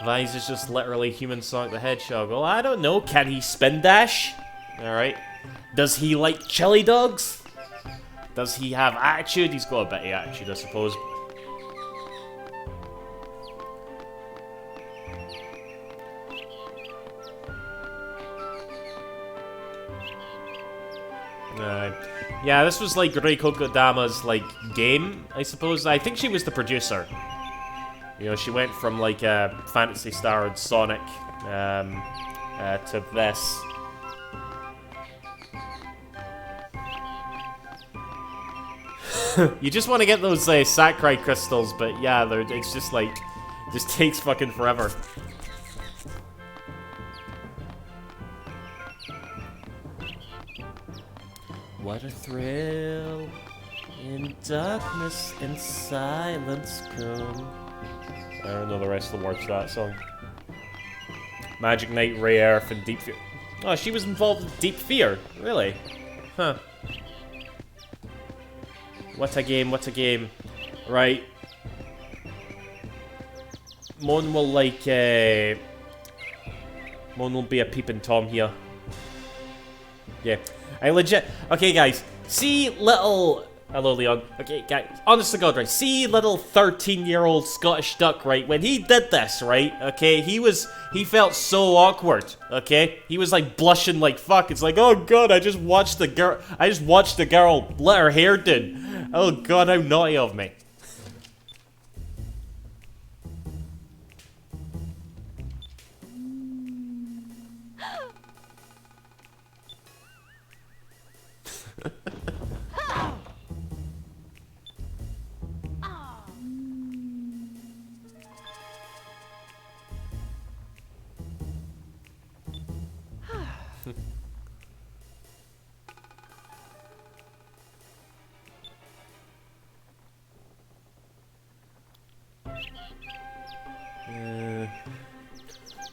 Vise is just literally human Sonic the Hedgehog. Well, I don't know. Can he spin dash? Alright. Does he like chili dogs? Does he have attitude? He's got a bit of attitude, I suppose. Yeah, this was like Reiko Kodama's like game, I suppose. I think she was the producer. You know, she went from like Phantasy Star and Sonic to this. You just want to get those Sakurai crystals, but yeah, it's just like, just takes fucking forever. What a thrill in darkness and silence come. I don't know the rest of the words to that song. Magic Knight, Ray Earth, and Deep Fear. Oh, she was involved with Deep Fear? Really? Huh. What a game, what a game. Right. Mon will like, Mon will be a peeping Tom here. Yeah. I legit... Okay, guys. See little... Hello, Leon. Okay, guys. Honest to God, right? See little 13-year-old Scottish duck, right? When he did this, right? Okay, he felt so awkward, okay? He was like blushing like fuck. It's like, oh god, I just watched the girl let her hair down. Oh god, how naughty of me.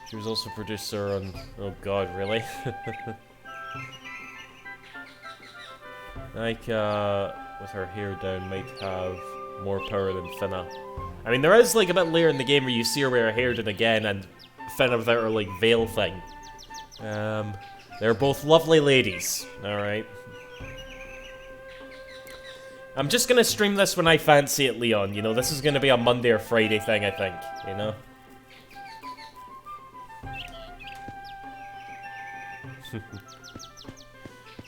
She was also producer on... Oh god, really? Nika, with her hair down, might have more power than Finna. I mean, there is like a bit later in the game where you see her wear her hair down again, and Finna without her like veil thing. They're both lovely ladies. Alright. I'm just gonna stream this when I fancy it, Leon. You know, this is gonna be a Monday or Friday thing, I think. You know?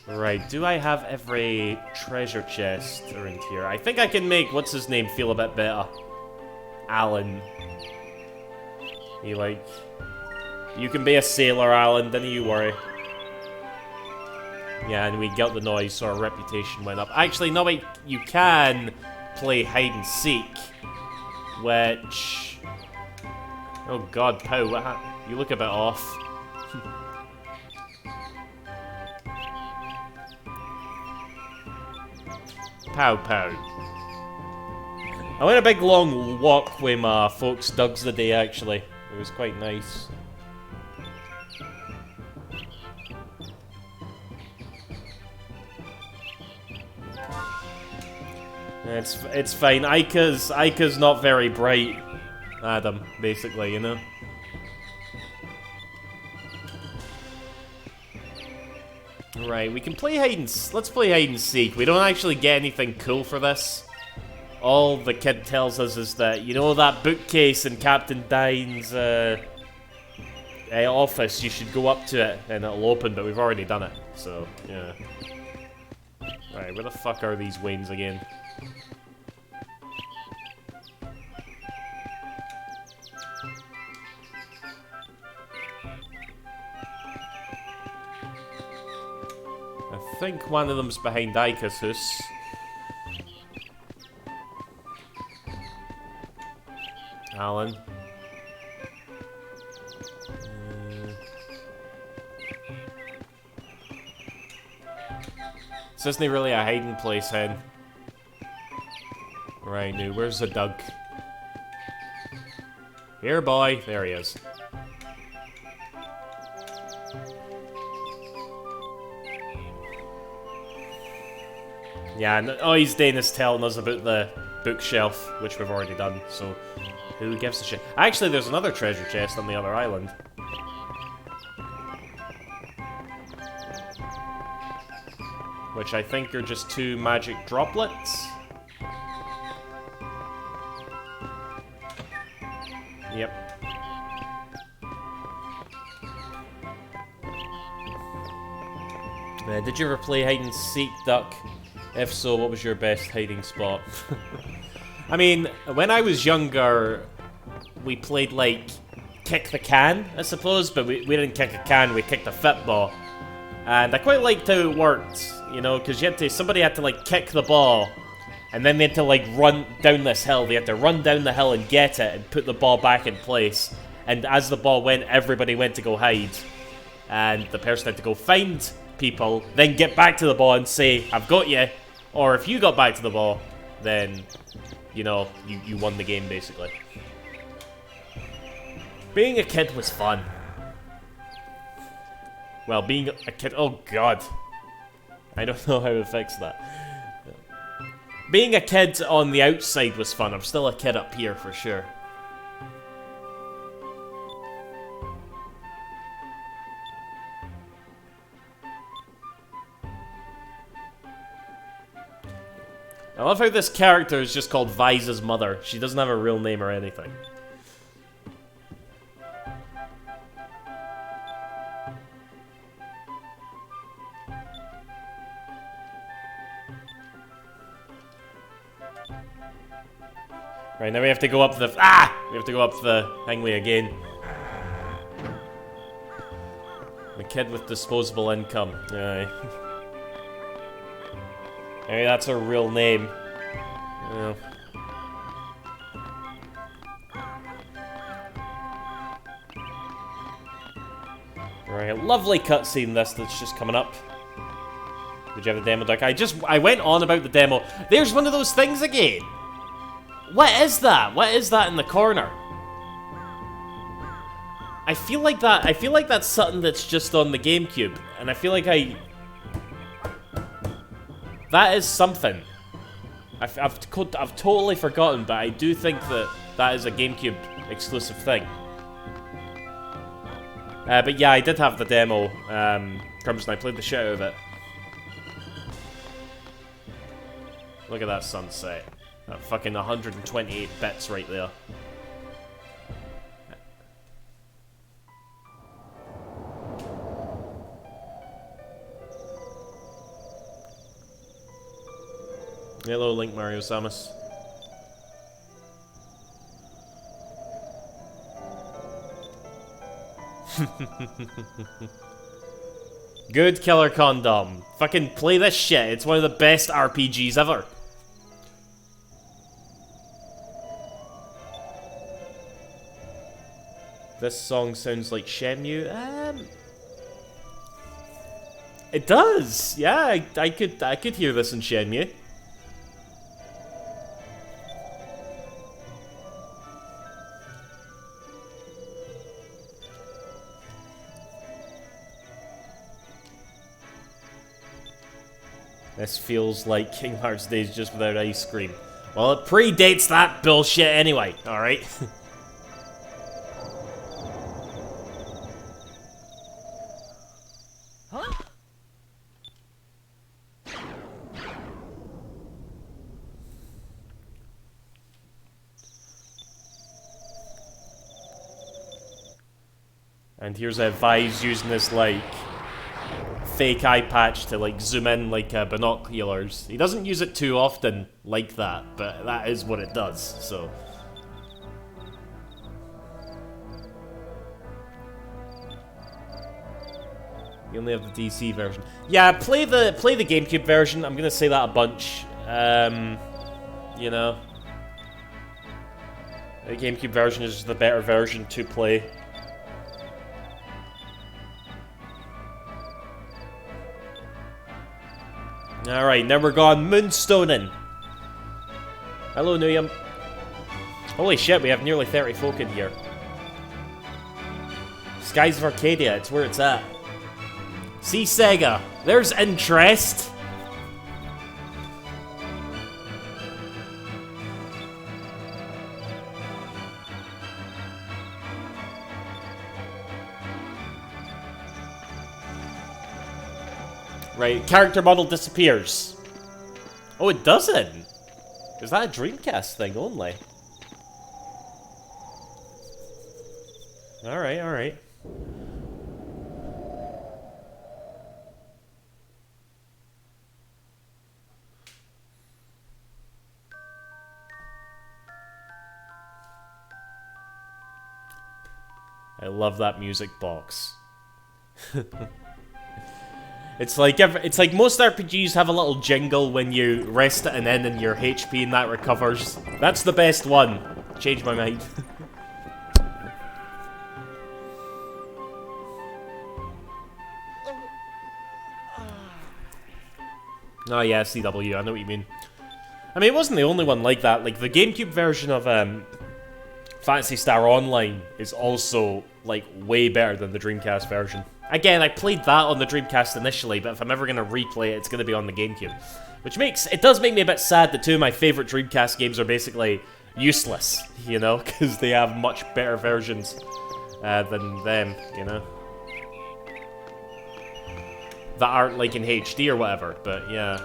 Right, do I have every treasure chest around here? I think I can make what's-his-name feel a bit better. Alan. He like... You can be a sailor, Alan, don't you worry. Yeah, and we got the noise, so our reputation went up. Actually, no wait, you can play hide and seek. Which... Oh god, Pow, what happened? You look a bit off. Pow pow. I went a big long walk with my folks Doug's the day actually. It was quite nice. It's fine. Ika's not very bright, Adam, basically, you know? Right, we can play let's play hide and seek. We don't actually get anything cool for this. All the kid tells us is that, you know that bookcase in Captain Dine's office, you should go up to it and it'll open, but we've already done it, so, yeah. Right, where the fuck are these Waynes again? I think one of them's behind Ika's house. Alan. This isn't really a hiding place, hen. Right, now, where's the Doug? Here, boy. There he is. Yeah, and all he's doing is telling us about the bookshelf, which we've already done, so who gives a shit? Actually, there's another treasure chest on the other island. Which I think are just 2 magic droplets. Yep. Did you ever play hide and seek, Duck? If so, what was your best hiding spot? I mean, when I was younger, we played, like, kick the can, I suppose, but we didn't kick a can, we kicked a football. And I quite liked how it worked, you know, because somebody had to, like, kick the ball, and then they had to, like, run down this hill. They had to run down the hill and get it and put the ball back in place. And as the ball went, everybody went to go hide. And the person had to go find people, then get back to the ball and say, I've got you. Or if you got back to the ball, then, you know, you won the game, basically. Being a kid was fun. Well, being a kid... Oh, God. I don't know how to fix that. Being a kid on the outside was fun. I'm still a kid up here for sure. I love how this character is just called Vize's mother. She doesn't have a real name or anything. Right, now we have to go up the... We have to go up the hangway again. The kid with disposable income. Aye. Maybe that's her real name. Yeah. Right, lovely cutscene this that's just coming up. Did you have the demo deck? I went on about the demo. There's one of those things again! What is that? What is that in the corner? I feel like that's something that's just on the GameCube, and I feel like that is something. I've totally forgotten, but I do think that is a GameCube exclusive thing. But yeah, I did have the demo, Crimson. I played the shit out of it. Look at that sunset. That fucking 128 bits right there. Hello, Link Mario Samus. Good Killer Condom. Fucking play this shit. It's one of the best RPGs ever. This song sounds like Shenmue. It does. Yeah, I could hear this in Shenmue. This feels like King Hearts days just without ice cream. Well, it predates that bullshit anyway, alright? And here's a Vize using this, like, fake eye patch to, like, zoom in like binoculars. He doesn't use it too often like that, but that is what it does, so... You only have the DC version. Yeah, play the GameCube version. I'm gonna say that a bunch. You know... The GameCube version is the better version to play. Alright, now we're going moonstoning. Hello, Nuyum. Holy shit, we have nearly 30 folk in here. Skies of Arcadia, it's where it's at. See, Sega, there's interest. Right, character model disappears. Oh, it doesn't? Is that a Dreamcast thing only? Alright, alright. I love that music box. It's like most RPGs have a little jingle when you rest at an end and your HP and that recovers. That's the best one. Changed my mind. Oh yeah, CW, I know what you mean. I mean, it wasn't the only one like that. Like, the GameCube version of Phantasy Star Online is also, like, way better than the Dreamcast version. Again, I played that on the Dreamcast initially, but if I'm ever going to replay it, it's going to be on the GameCube. Which does make me a bit sad that two of my favorite Dreamcast games are basically useless, you know, because they have much better versions than them, you know. That aren't like in HD or whatever, but yeah.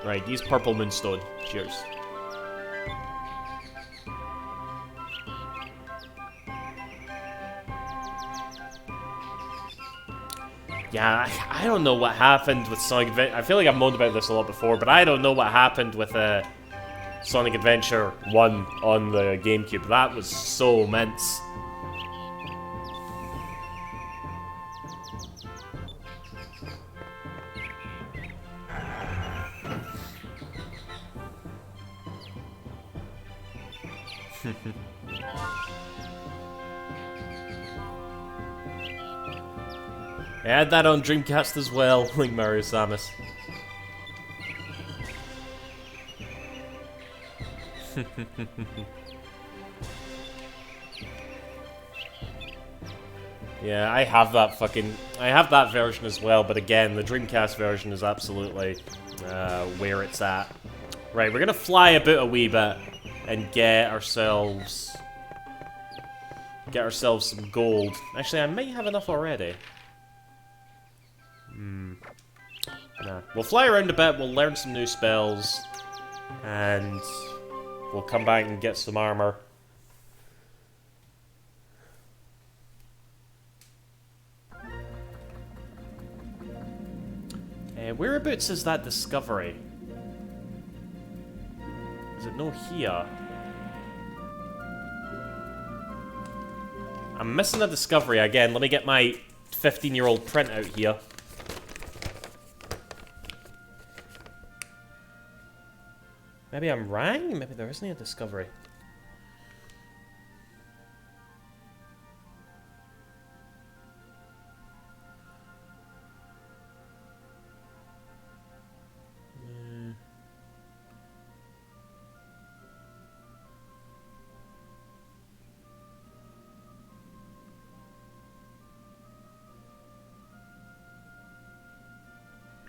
Right, use Purple Moonstone. Cheers. Yeah, I don't know what happened with Sonic Adventure. I feel like I've moaned about this a lot before, but I don't know what happened with Sonic Adventure 1 on the GameCube. That was so immense. I had that on Dreamcast as well, like Mario Samus. Yeah, I have that version as well, but again, the Dreamcast version is absolutely where it's at. Right, we're gonna fly about a wee bit and get ourselves some gold. Actually, I might have enough already. Nah. We'll fly around a bit, we'll learn some new spells, and we'll come back and get some armor. Whereabouts is that discovery? Is it no here? I'm missing a discovery again. Let me get my 15-year-old printout here. Maybe I'm wrong? Maybe there isn't a discovery.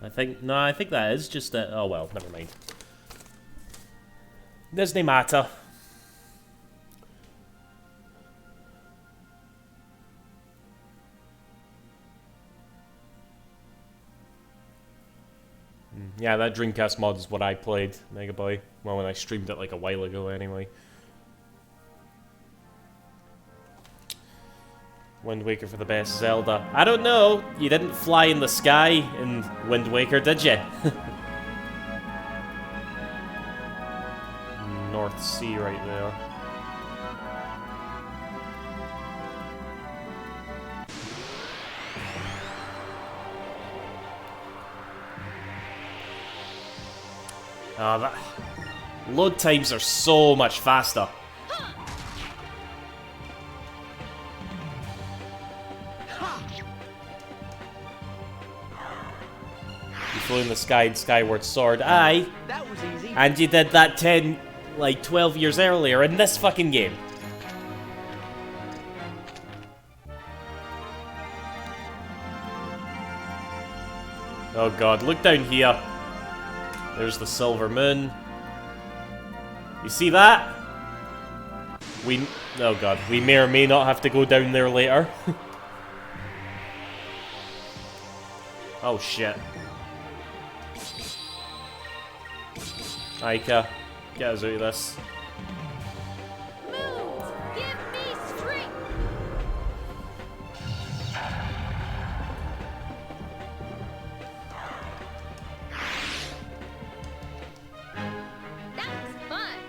I think that is just a... Oh well, never mind. Doesn't matter. Yeah, that Dreamcast mod is what I played, Mega Boy. Well, when I streamed it like a while ago anyway. Wind Waker for the best Zelda. I don't know. You didn't fly in the sky in Wind Waker, did you? North Sea right there. Load times are so much faster. You flew in the sky and Skyward Sword. Aye. That was easy. And you did that 12 years earlier in this fucking game. Oh god, look down here. There's the Silver Moon. You see that? Oh god, we may or may not have to go down there later. Oh shit. Aika, get us out of this. Moons, give me strength. That was fun.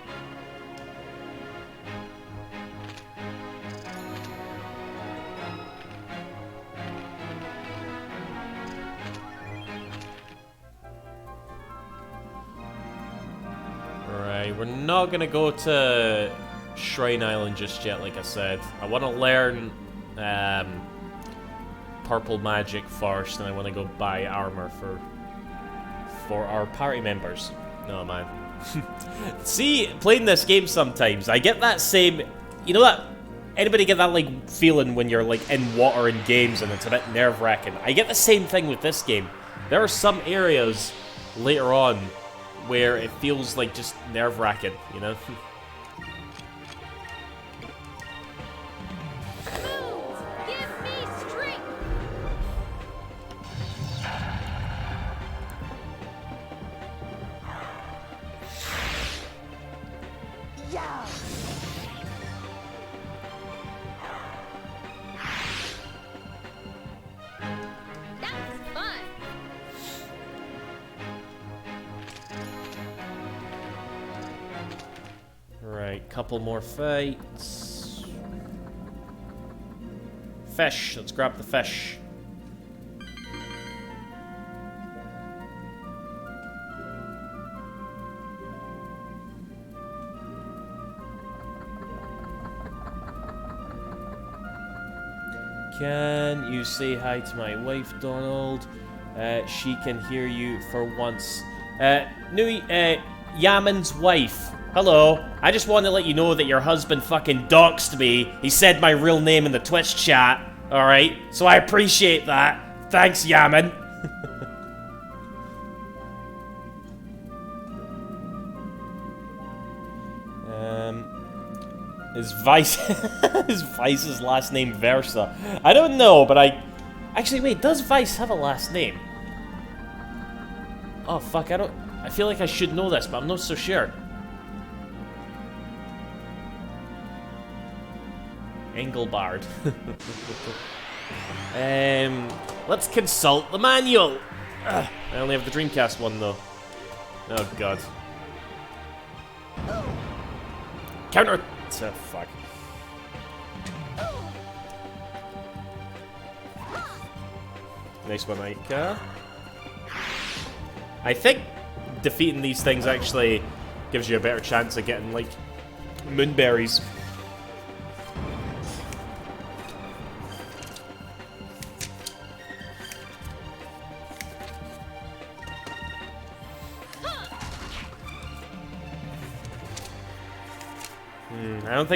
Right, we're not gonna go to Shrine Island just yet, like I said. I want to learn Purple Magic first, and I want to go buy armor for our party members. No, man. See, playing this game sometimes, I get that same... You know that... Anybody get that, like, feeling when you're, like, in water in games and it's a bit nerve-wracking? I get the same thing with this game. There are some areas later on where it feels like just nerve-wracking, you know? Moves, give me strength. Yeah. That's fun. Right, couple more fights. Fish, let's grab the fish. Can you say hi to my wife, Donald? She can hear you for once. Yaman's wife. Hello. I just want to let you know that your husband fucking doxed me. He said my real name in the Twitch chat. Alright? So I appreciate that. Thanks, Yaman. Is Vice's last name Versa? I don't know, but actually, wait, does Vice have a last name? Oh, fuck, I feel like I should know this, but I'm not so sure. Engelbard. Let's consult the manual. I only have the Dreamcast one, though. Oh, God. Counter... Oh, fuck. Nice one, Aika. I think defeating these things actually gives you a better chance of getting, like, moonberries. I don't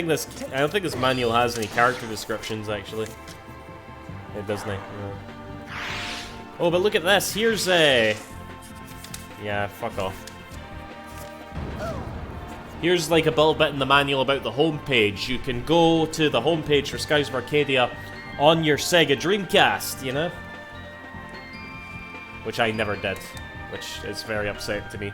think this manual has any character descriptions, actually. It doesn't. No. Oh, but look at this. Here's a... Yeah, fuck off. Here's like a little bit in the manual about the homepage. You can go to the homepage for Skies of Arcadia on your Sega Dreamcast, you know? Which I never did, which is very upsetting to me.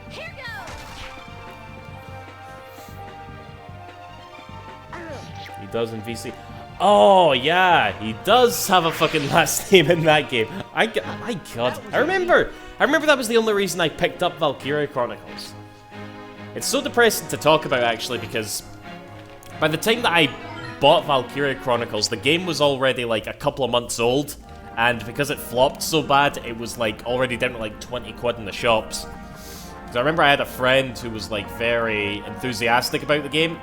Here goes. He does in VC. Oh, yeah, he does have a fucking last name in that game. My God, I remember that was the only reason I picked up Valkyria Chronicles. It's so depressing to talk about, actually, because by the time that I bought Valkyria Chronicles, the game was already, like, a couple of months old, and because it flopped so bad, it was, like, already down to, like, 20 quid in the shops. Because I remember I had a friend who was, like, very enthusiastic about the game,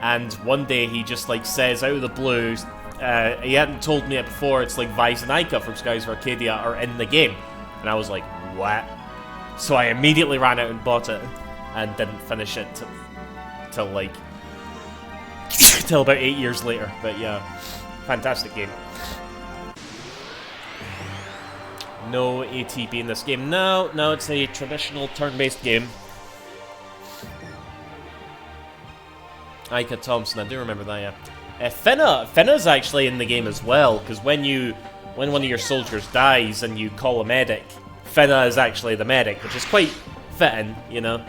and one day he just, like, says out of the blue, he hadn't told me it before, it's like Vice and Ica from Skies of Arcadia are in the game. And I was like, what? So I immediately ran out and bought it, and didn't finish it till like, till about 8 years later. But yeah, fantastic game. No ATB in this game. No, it's a traditional turn-based game. Ica Thompson, I do remember that, yeah. Finna's actually in the game as well, because when one of your soldiers dies and you call a medic, Finna is actually the medic, which is quite fitting, you know.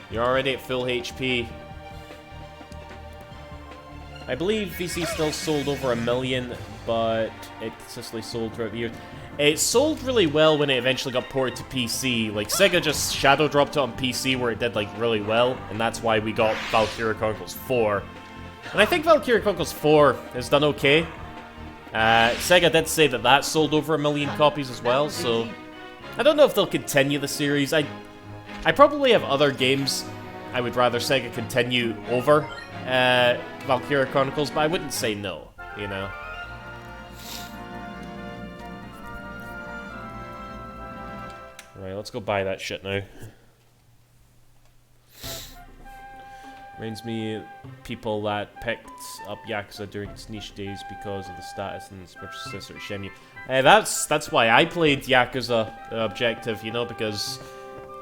You're already at full HP. I believe VC still sold over 1 million, but it consistently sold throughout the year. It sold really well when it eventually got ported to PC. Like, Sega just shadow dropped it on PC where it did, like, really well, and that's why we got Valkyria Chronicles 4. And I think Valkyria Chronicles 4 has done okay. Sega did say that that sold over 1 million copies as well, so I don't know if they'll continue the series. I probably have other games I would rather Sega continue over Valkyria Chronicles, but I wouldn't say no, you know. Alright, let's go buy that shit now. Reminds me people that picked up Yakuza during its niche days because of the status and spiritual successor to Shenmue. That's why I played Yakuza Objective, you know, because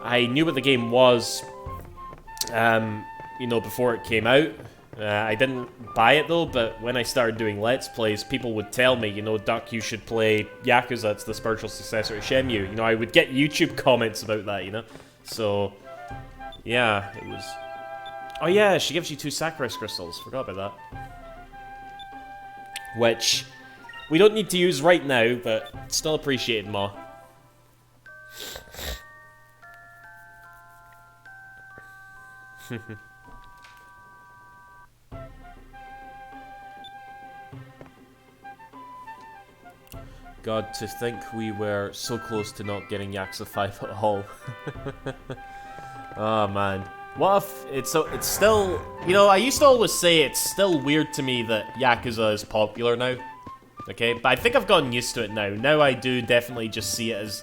I knew what the game was, you know, before it came out. I didn't buy it though, but when I started doing Let's Plays, people would tell me, you know, Duck, you should play Yakuza, it's the spiritual successor to Shenmue. You know, I would get YouTube comments about that, you know? So, yeah, it was... Oh yeah, she gives you 2 Sakurai crystals. Forgot about that. Which we don't need to use right now, but still appreciated, Ma. God, to think we were so close to not getting Yakuza 5 at all. Oh man. What if it's still, you know, I used to always say it's still weird to me that Yakuza is popular now. Okay, but I think I've gotten used to it now. Now I do definitely just see it as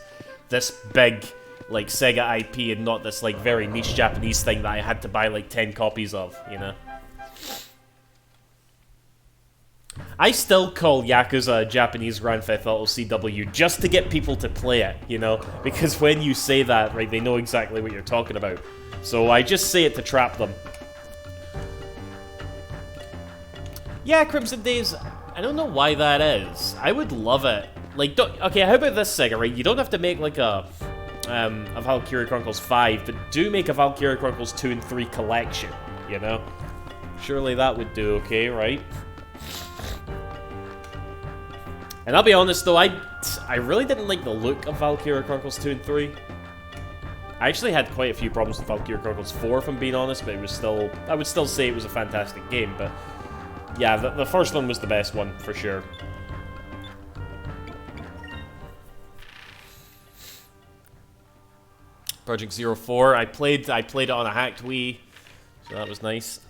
this big, like, Sega IP and not this, like, very niche Japanese thing that I had to buy, like, 10 copies of, you know? I still call Yakuza a Japanese Grand Theft Auto CW just to get people to play it, you know? Because when you say that, right, they know exactly what you're talking about. So I just say it to trap them. Yeah, Crimson Days, I don't know why that is. I would love it. Like, okay, how about this, Sega, right? You don't have to make, like, a Valkyria Chronicles 5, but do make a Valkyria Chronicles 2 and 3 collection, you know? Surely that would do okay, right? And I'll be honest, though, I really didn't like the look of Valkyria Chronicles 2 and 3. I actually had quite a few problems with Valkyria Chronicles 4, if I'm being honest, but it was still... I would still say it was a fantastic game, but... Yeah, the first one was the best one, for sure. Project 04, I played it on a hacked Wii, so that was nice.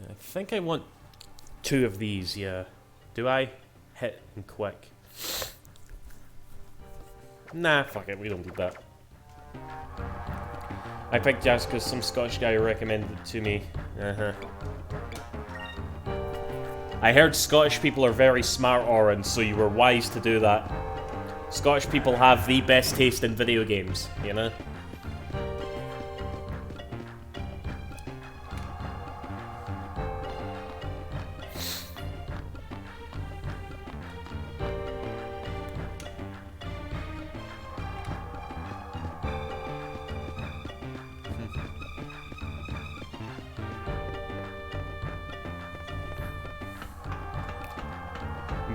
I think I want 2 of these, yeah. Do I? Hit and quick. Nah, fuck it, we don't need that. I picked Jazz because some Scottish guy recommended it to me. I heard Scottish people are very smart, Oren, so you were wise to do that. Scottish people have the best taste in video games, you know?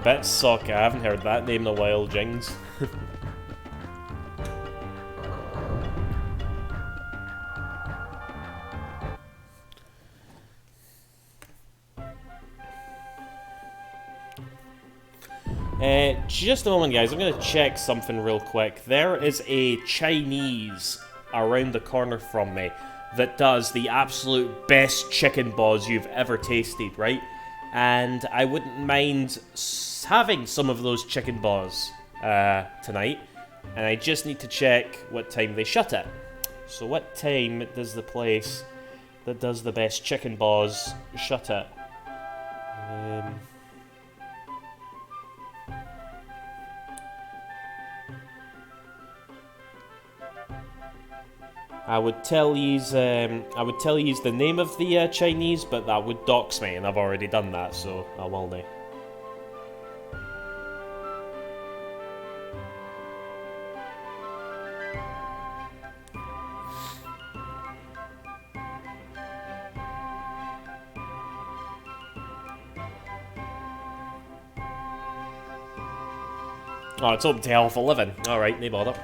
Bet suck, I haven't heard that name in a while, Jings. Just a moment, guys. I'm going to check something real quick. There is a Chinese around the corner from me that does the absolute best chicken balls you've ever tasted, right? And I wouldn't mind having some of those chicken balls tonight. And I just need to check what time they shut at. So what time does the place that does the best chicken balls shut at? I would tell yous the name of the Chinese, but that would dox me, and I've already done that, so I will now. Oh, it's open till 11. Alright, no bother.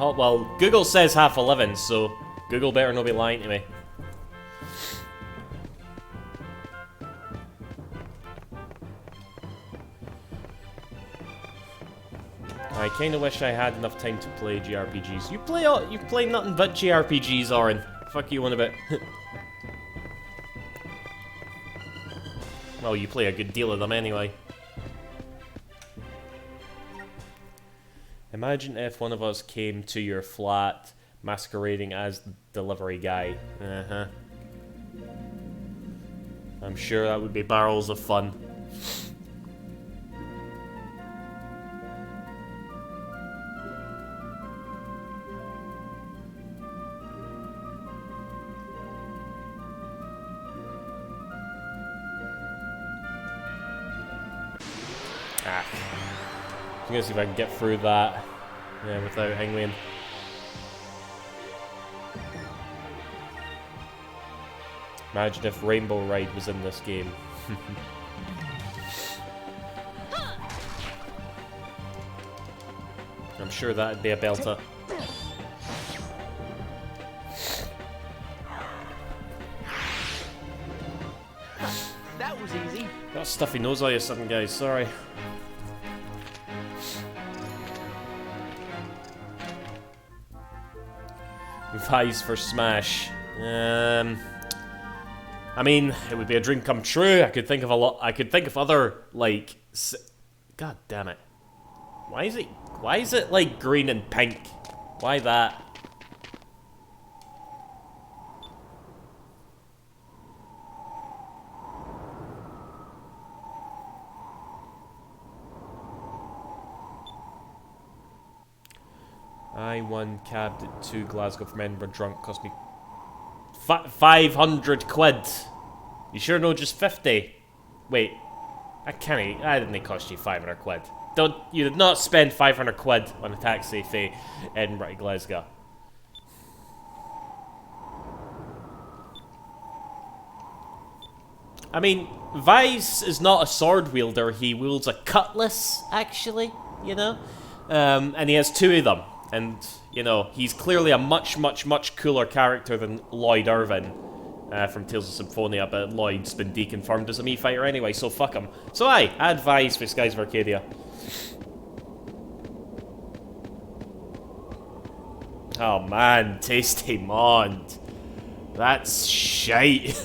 Well, Google says 11:30, so Google better not be lying to me. I kinda wish I had enough time to play JRPGs. You play nothing but JRPGs, Orin. Fuck you on about. Well, you play a good deal of them anyway. Imagine if one of us came to your flat masquerading as the delivery guy. Uh-huh. I'm sure that would be barrels of fun. I'm gonna see if I can get through that without Hangman. Imagine if Rainbow Ride was in this game. I'm sure that'd be a belter. That was easy. Got a stuffy nose all of a sudden, guys. Sorry. Vice for Smash. I mean, it would be a dream come true. I could think of a lot. I could think of other like. God damn it! Why is it like green and pink? Why that? I won cabbed to Glasgow from Edinburgh drunk, cost me 500 quid. You sure no, just 50? Wait, I didn't cost you 500 quid. You did not spend 500 quid on a taxi for Edinburgh to Glasgow. I mean, Vice is not a sword wielder, he wields a cutlass, actually, you know? And he has two of them. And, you know, he's clearly a much, much, much cooler character than Lloyd Irvin from Tales of Symphonia, but Lloyd's been deconfirmed as a Mii fighter anyway, so fuck him. So I advise for Skies of Arcadia. Oh man, Tasty Mond. That's shite.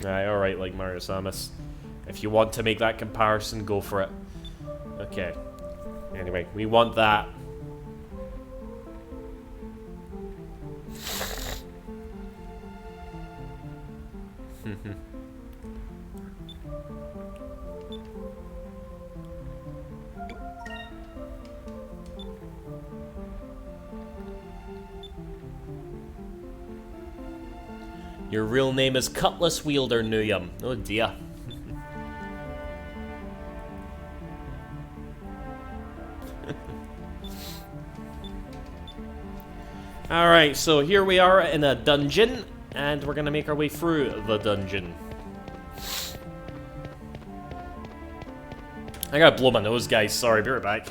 Alright, like Mario Samus. If you want to make that comparison, go for it. Okay. Anyway, we want that. Your real name is Cutlass Wielder Nuyum. Oh dear. Alright, so here we are in a dungeon, and we're gonna make our way through the dungeon. I gotta blow my nose, guys. Sorry, be right back.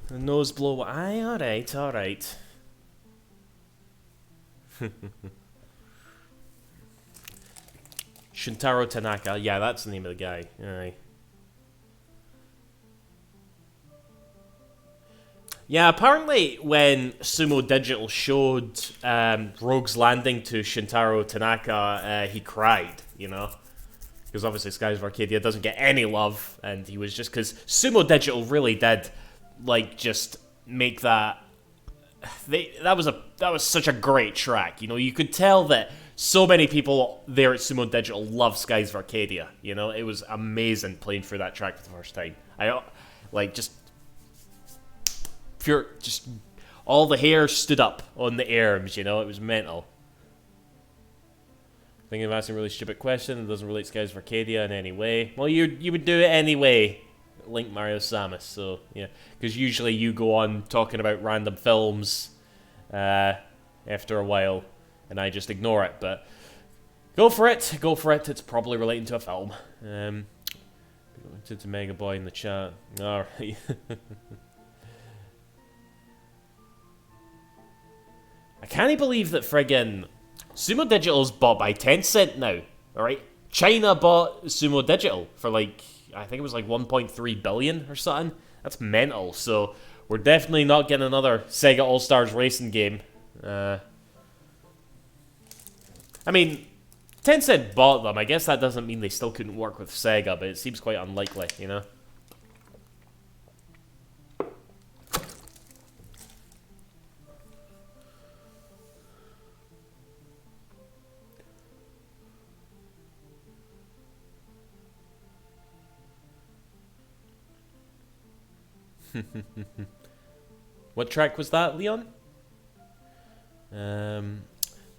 The nose blow. Aye, alright, alright. Shintaro Tanaka. Yeah, that's the name of the guy. Aye. Yeah, apparently when Sumo Digital showed Rogue's Landing to Shintaro Tanaka, he cried, you know? Because obviously Skies of Arcadia doesn't get any love, and he was just... Because Sumo Digital really did, like, just make that... That was such a great track, you know? You could tell that so many people there at Sumo Digital love Skies of Arcadia, you know? It was amazing playing through that track for the first time. Like, just... pure, just all the hair stood up on the arms, you know, it was mental. Thinking of asking a really stupid question that doesn't relate to Skies of Arcadia in any way. Well, you would do it anyway, Link Mario Samus, so, yeah. Because usually you go on talking about random films after a while, and I just ignore it, but go for it, it's probably relating to a film. To Mega Boy in the chat. Alright. I can't believe that friggin' Sumo Digital's bought by Tencent now. Alright? China bought Sumo Digital for like, I think it was like 1.3 billion or something. That's mental. So we're definitely not getting another Sega All-Stars racing game. I mean, Tencent bought them. I guess that doesn't mean they still couldn't work with Sega, but it seems quite unlikely, you know? What track was that, Leon?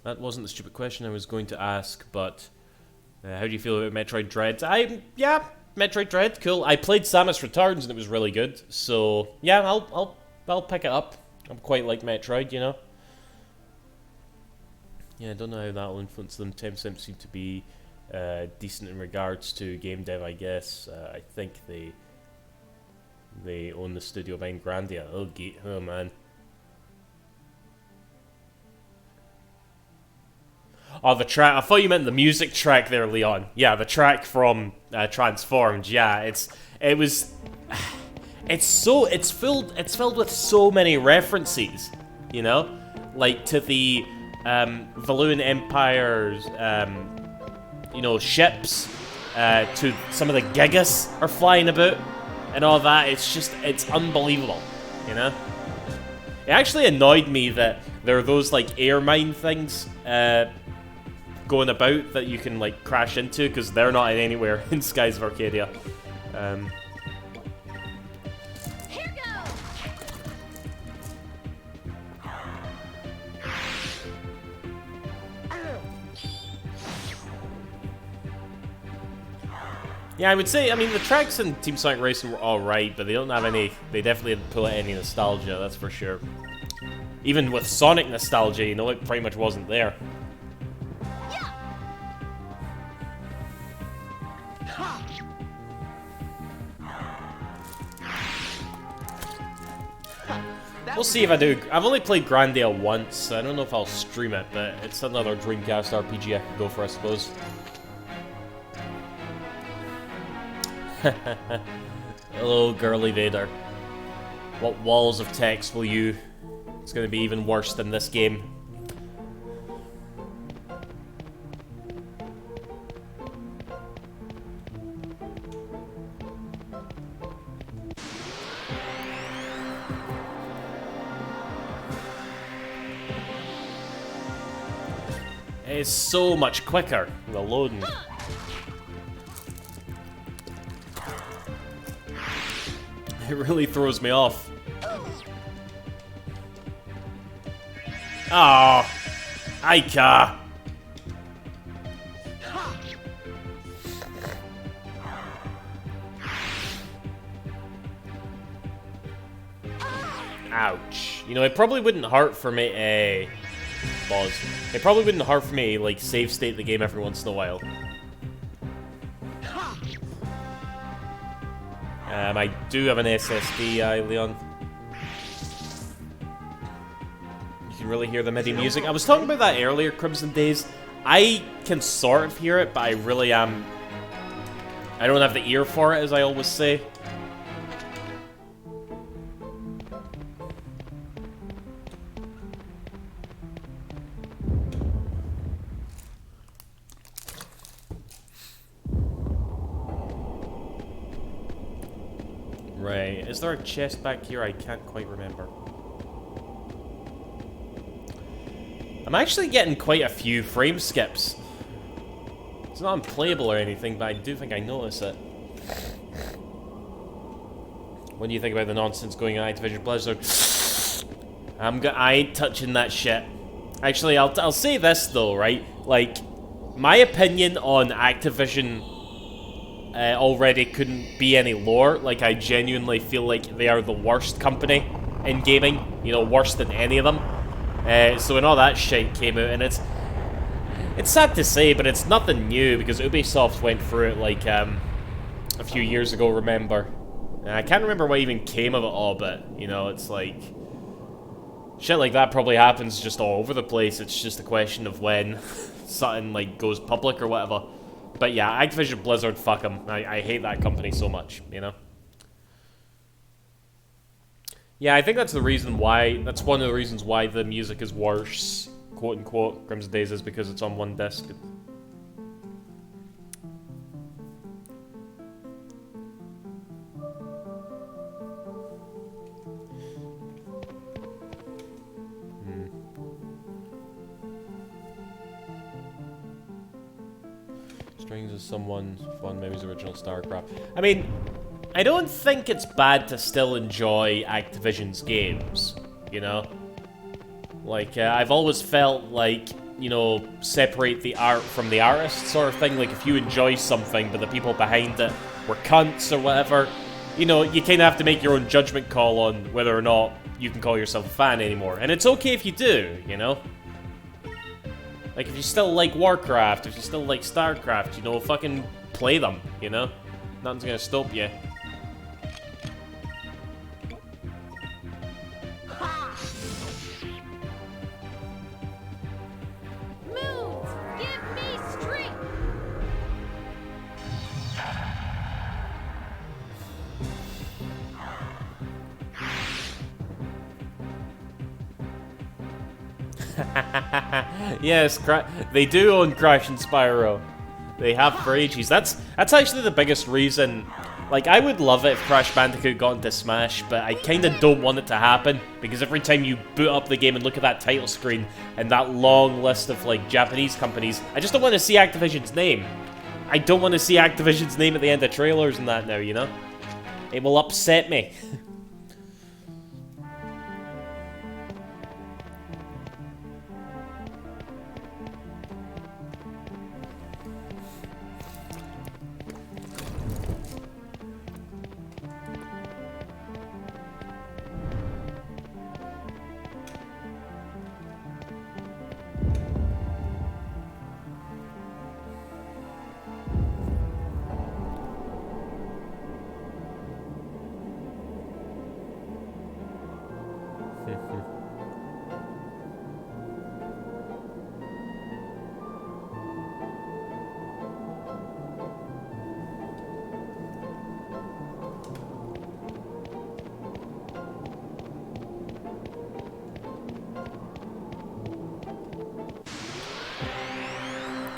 That wasn't the stupid question I was going to ask, but how do you feel about Metroid Dread? Yeah, Metroid Dread, cool. I played Samus Returns and it was really good, so yeah, I'll pick it up. I'm quite like Metroid, you know. Yeah, I don't know how that will influence them. Tencent seem to be decent in regards to game dev, I guess. I think they own the studio behind Grandia. Oh man. Oh, the track. I thought you meant the music track there, Leon. Yeah, the track from Transformed. Yeah, it's filled with so many references, you know, like to the Valoon Empire's you know, ships, to some of the Gigas are flying about and all that. It's unbelievable, you know. It actually annoyed me that there are those like air mine things going about that you can like crash into, because they're not anywhere in Skies of Arcadia. Here goes. Yeah, I would say, I mean, the tracks in Team Sonic Racing were alright, but they don't have any, they definitely didn't pull out any nostalgia, that's for sure. Even with Sonic nostalgia, you know, it pretty much wasn't there. We'll see if I do. I've only played Grandia once, so I don't know if I'll stream it, but it's another Dreamcast RPG I could go for, I suppose. Hello, girly Vader. What walls of text will you... It's gonna be even worse than this game. It's so much quicker, the loading. It really throws me off. Oh, Aika. Ouch. You know, it probably wouldn't hurt for me, pause. It probably wouldn't hurt for me, like, save state the game every once in a while. I do have an SSD, Leon. You can really hear the MIDI music. I was talking about that earlier, Crimson Days. I can sort of hear it, but I really am... I don't have the ear for it, as I always say. Right, is there a chest back here? I can't quite remember. I'm actually getting quite a few frame skips. It's not unplayable or anything, but I do think I notice it. When do you think about the nonsense going on Activision Blizzard? I ain't touching that shit. Actually, I'll say this though, right? Like, my opinion on Activision already couldn't be any lower. Like, I genuinely feel like they are the worst company in gaming. You know, worse than any of them. So when all that shit came out, and it's sad to say, but it's nothing new because Ubisoft went through it like a few years ago. Remember? I can't remember what even came of it all, but you know, it's like shit like that probably happens just all over the place. It's just a question of when something like goes public or whatever. But yeah, Activision Blizzard, fuck them. I hate that company so much, you know? Yeah, I think that's the reason why, that's one of the reasons why the music is worse, quote unquote, Crimson Days, is because it's on one disc. Strings of someone, fun memories of original StarCraft. I mean, I don't think it's bad to still enjoy Activision's games, you know? Like, I've always felt like, you know, separate the art from the artist sort of thing. Like, if you enjoy something, but the people behind it were cunts or whatever, you know, you kind of have to make your own judgment call on whether or not you can call yourself a fan anymore. And it's okay if you do, you know? Like, if you still like Warcraft, if you still like StarCraft, you know, fucking play them, you know? Nothing's gonna stop you. Move! Give me strength! Yes, they do own Crash and Spyro. They have for ages. That's actually the biggest reason. Like, I would love it if Crash Bandicoot got into Smash, but I kind of don't want it to happen, because every time you boot up the game and look at that title screen and that long list of, like, Japanese companies, I just don't want to see Activision's name. I don't want to see Activision's name at the end of trailers and that now, you know? It will upset me.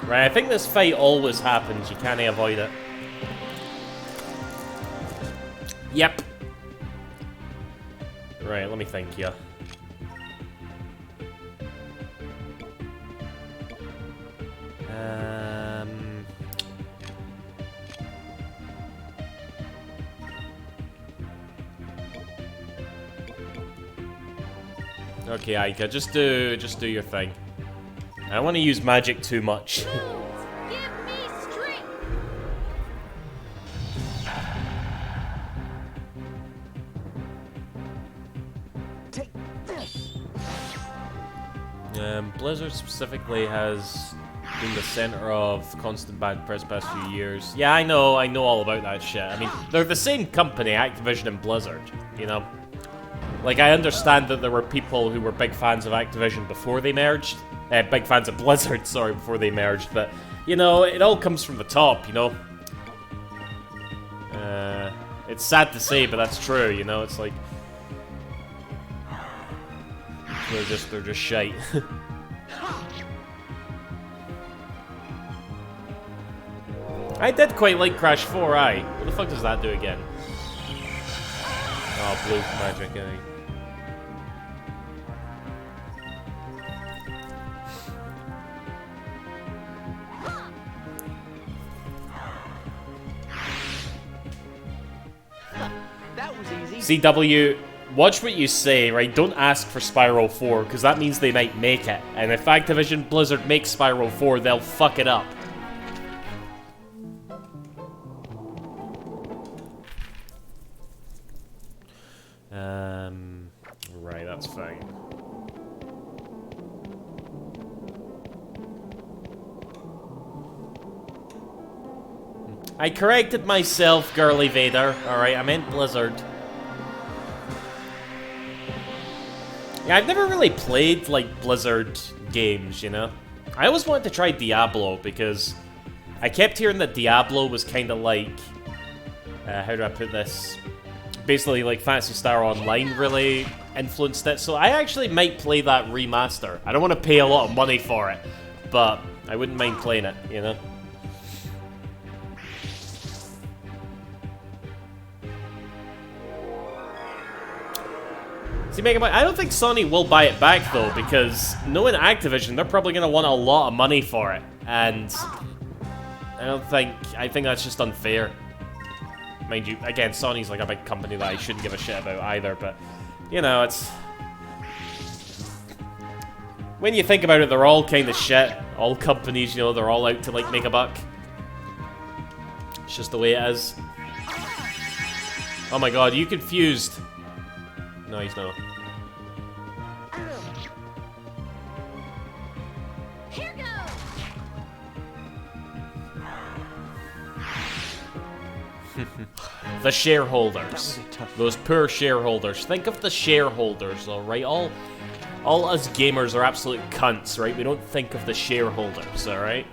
Right, I think this fight always happens. You can't avoid it. Yep. Right, let me think here. Okay, Aika, just do your thing. I don't want to use magic too much. Move! Give me strength! Take this. Blizzard specifically has been the center of constant bad press past few years. Yeah, I know all about that shit. I mean, they're the same company, Activision and Blizzard, you know? Like, I understand that there were people who were big fans of Activision before they merged. Big fans of Blizzard, sorry, before they merged, but, you know, it all comes from the top, you know? It's sad to say, but that's true, you know? It's like... They're just shite. I did quite like Crash 4, aye. What the fuck does that do again? Oh, blue magic, aye. That was easy. CW, watch what you say, right? Don't ask for Spyro 4, because that means they might make it. And if Activision Blizzard makes Spyro 4, they'll fuck it up. Right, that's fine. I corrected myself, girly Vader. Alright, I meant Blizzard. Yeah, I've never really played, like, Blizzard games, you know? I always wanted to try Diablo, because I kept hearing that Diablo was kind of like... how do I put this? Basically, like, Phantasy Star Online really influenced it, so I actually might play that remaster. I don't want to pay a lot of money for it, but I wouldn't mind playing it, you know? See, Mega Man, I don't think Sony will buy it back, though, because knowing Activision, they're probably going to want a lot of money for it, and I think that's just unfair. Mind you, again, Sony's like a big company that I shouldn't give a shit about either, but, you know, it's... When you think about it, they're all kind of shit. All companies, you know, they're all out to, like, make a buck. It's just the way it is. Oh my god, are you confused? No, he's not. Here goes. The shareholders. Those poor shareholders. Think of the shareholders, alright? All us gamers are absolute cunts, right? We don't think of the shareholders, alright?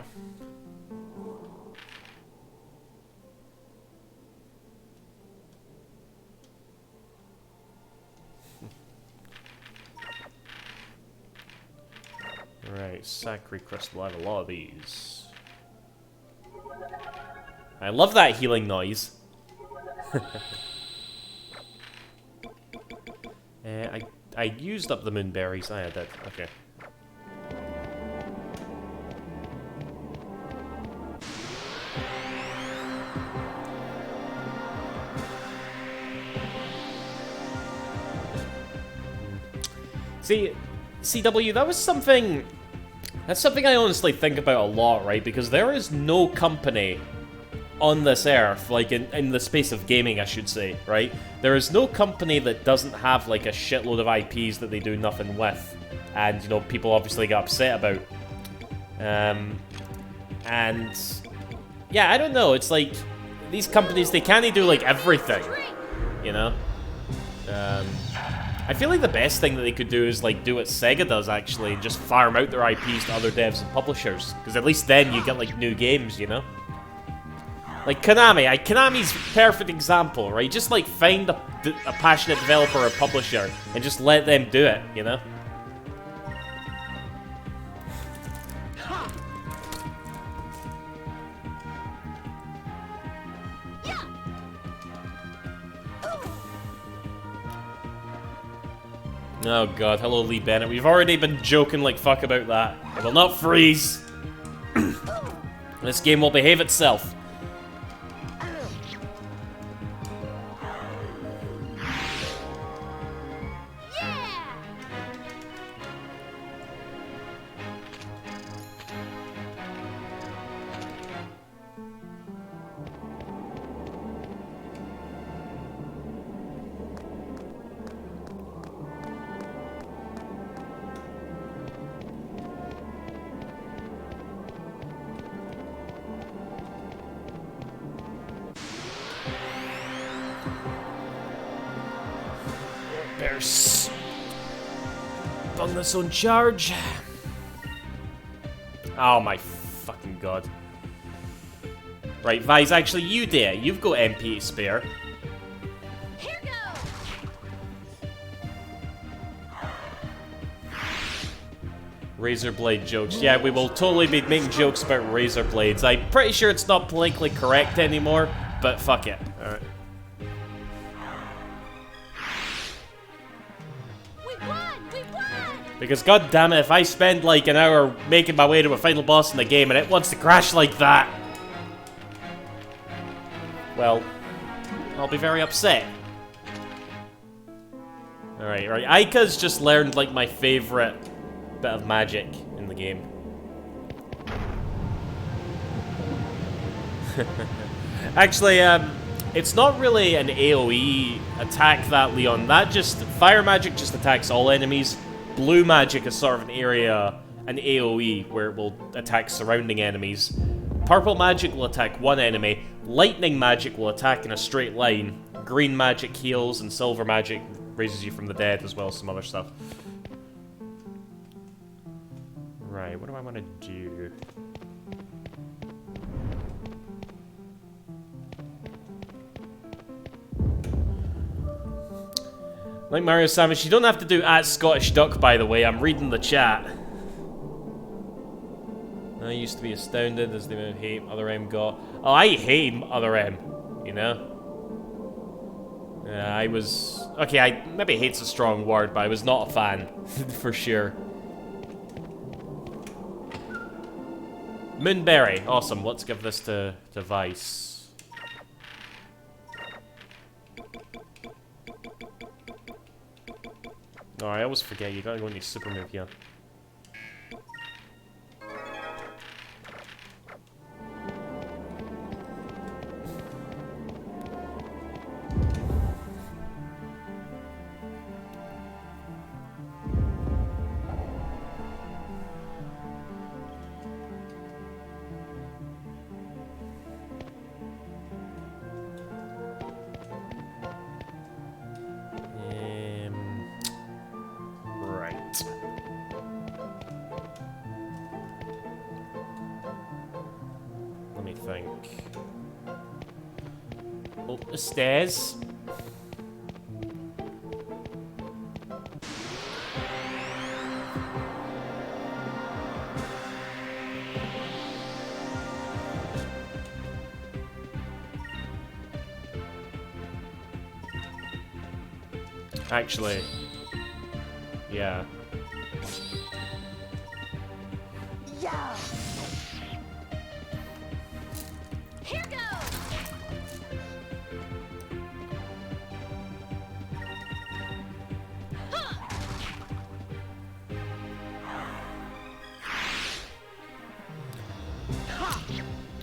Right, Sacred Crystal. I have a lot of these. I love that healing noise. I used up the moonberries. I did. Okay. See, CW, that was something... That's something I honestly think about a lot, right? Because there is no company on this earth, like in the space of gaming, I should say, right? There is no company that doesn't have like a shitload of IPs that they do nothing with, and you know, people obviously get upset about. And yeah, I don't know. It's like these companies, they can't do like everything, you know. I feel like the best thing that they could do is like do what Sega does actually, and just farm out their IPs to other devs and publishers, because at least then you get like new games, you know. Like Konami, Konami's perfect example, right? Just like find a passionate developer or publisher and just let them do it, you know? Oh god, hello Lee Bennett. We've already been joking like fuck about that. It will not freeze. This game will behave itself. Bears. Bungus on charge. Oh my fucking god. Right, Vise, actually you dare. You've got MP to spare. Here goes. Razor blade jokes. Yeah, we will totally be making jokes about razor blades. I'm pretty sure it's not politically correct anymore, but fuck it. Alright. Because god damn it, if I spend like an hour making my way to a final boss in the game and it wants to crash like that, well, I'll be very upset. Alright, right. Aika's just learned, like, my favorite bit of magic in the game. Actually, it's not really an AoE attack, that, Leon. That just... Fire magic just attacks all enemies. Blue magic is sort of an area, an AoE, where it will attack surrounding enemies. Purple magic will attack one enemy. Lightning magic will attack in a straight line. Green magic heals, and silver magic raises you from the dead, as well as some other stuff. Right, what do I want to do? Like Mario Samus, you don't have to do @ScottishDuck, by the way. I'm reading the chat. I used to be astounded as the amount of hate Other M got. Oh, I hate Other M, you know? I was... Okay, maybe hate's a strong word, but I was not a fan, for sure. Moonberry, awesome. Let's give this to Vice. Oh, I always forget, you gotta go into super move here. Right. Let me think. Up the stairs. Actually, yeah. Yeah. Here goes.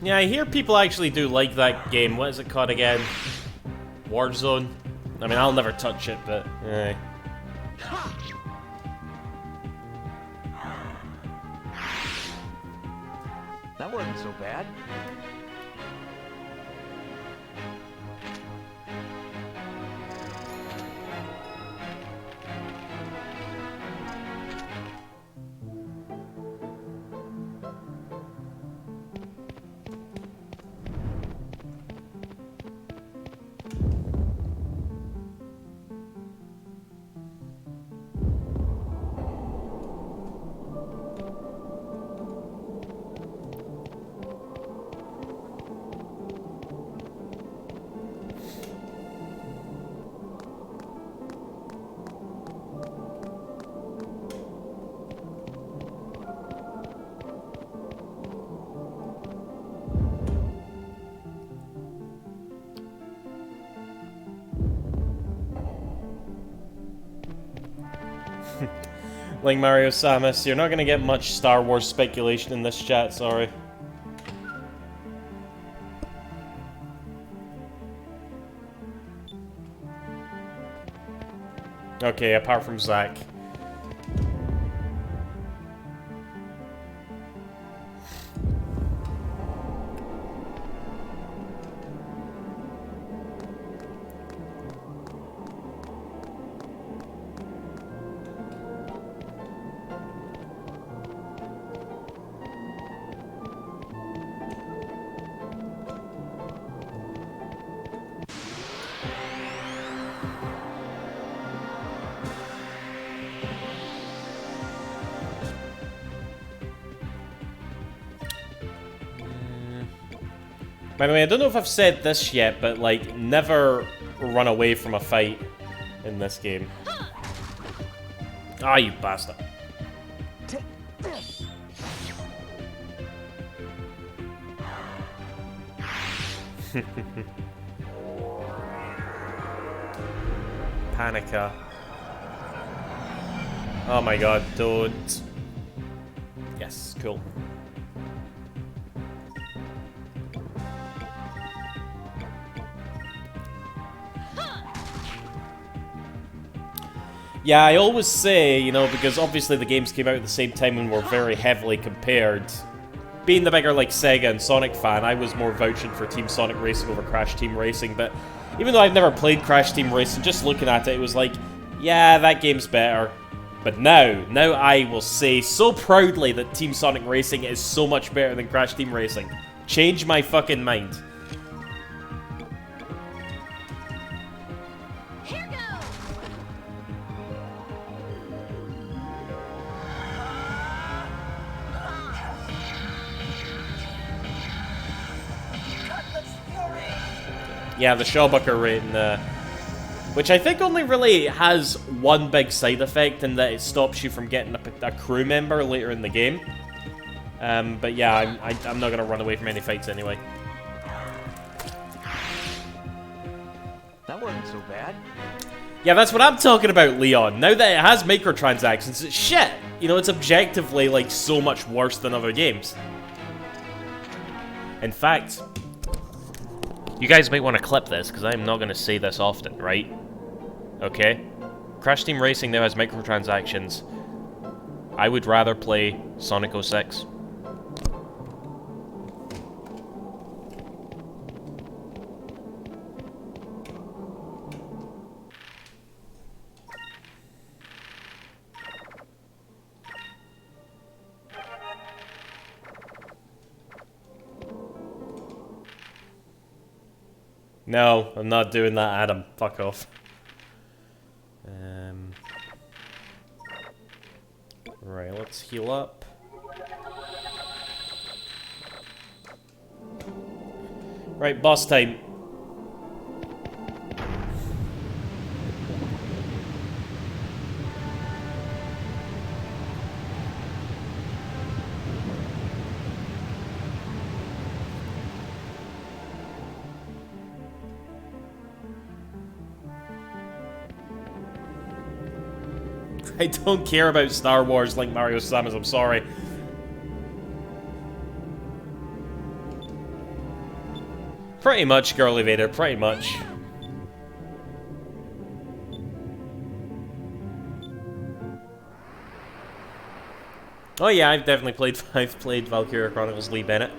Yeah, I hear people actually do like that game. What is it called again? Warzone? I mean, I'll never touch it, but... That wasn't so bad. Like Mario Samus, you're not gonna get much Star Wars speculation in this chat, sorry. Okay, apart from Zack. By the way, I don't know if I've said this yet, but, like, never run away from a fight in this game. Ah, you bastard. Take this. Panica. Oh my god, don't. Yes, cool. Yeah, I always say, you know, because obviously the games came out at the same time and were very heavily compared. Being the bigger, like, Sega and Sonic fan, I was more vouching for Team Sonic Racing over Crash Team Racing, but even though I've never played Crash Team Racing, just looking at it, it was like, yeah, that game's better. But now I will say so proudly that Team Sonic Racing is so much better than Crash Team Racing. Change my fucking mind. Here goes. Yeah, the Shawbucker rating, which I think only really has one big side effect in that it stops you from getting a crew member later in the game. But yeah, I'm not going to run away from any fights anyway. That wasn't so bad. Yeah, that's what I'm talking about, Leon. Now that it has microtransactions, it's shit. You know, it's objectively, like, so much worse than other games. In fact, you guys might want to clip this, because I'm not going to say this often, right? Okay? Crash Team Racing now has microtransactions. I would rather play Sonic 06. No, I'm not doing that, Adam. Fuck off. Right, let's heal up. Right, boss time. I don't care about Star Wars like Mario Samus, I'm sorry. Pretty much, Girly Vader, pretty much. Oh yeah, I've played Valkyria Chronicles Lee Bennett.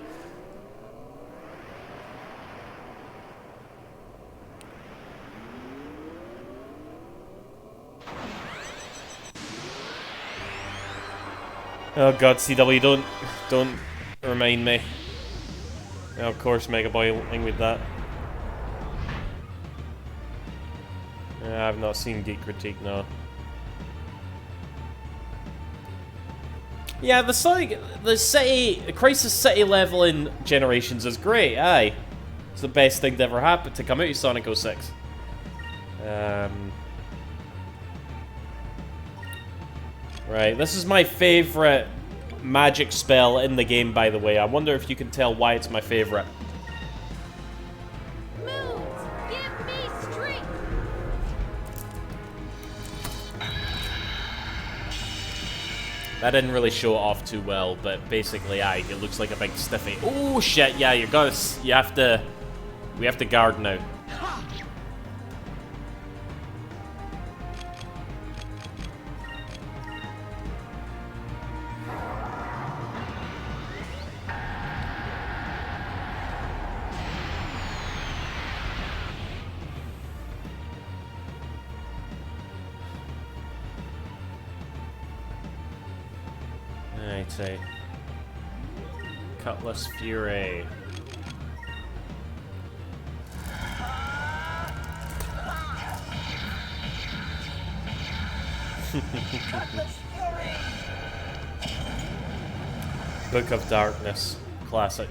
Oh god, CW, don't remind me. Oh, of course, Mega Boy linked with that. Yeah, I've not seen Geek Critique, no. Yeah, the Crisis City level in Generations is great, aye. It's the best thing to ever happen to come out of Sonic 06. Right, this is my favorite magic spell in the game, by the way. I wonder if you can tell why it's my favorite. Moves, give me strength. That didn't really show it off too well, but basically, aye, it looks like a big stiffy. Oh shit! Yeah, we have to guard now. I'd say Cutlass Fury. Book of Darkness, classic.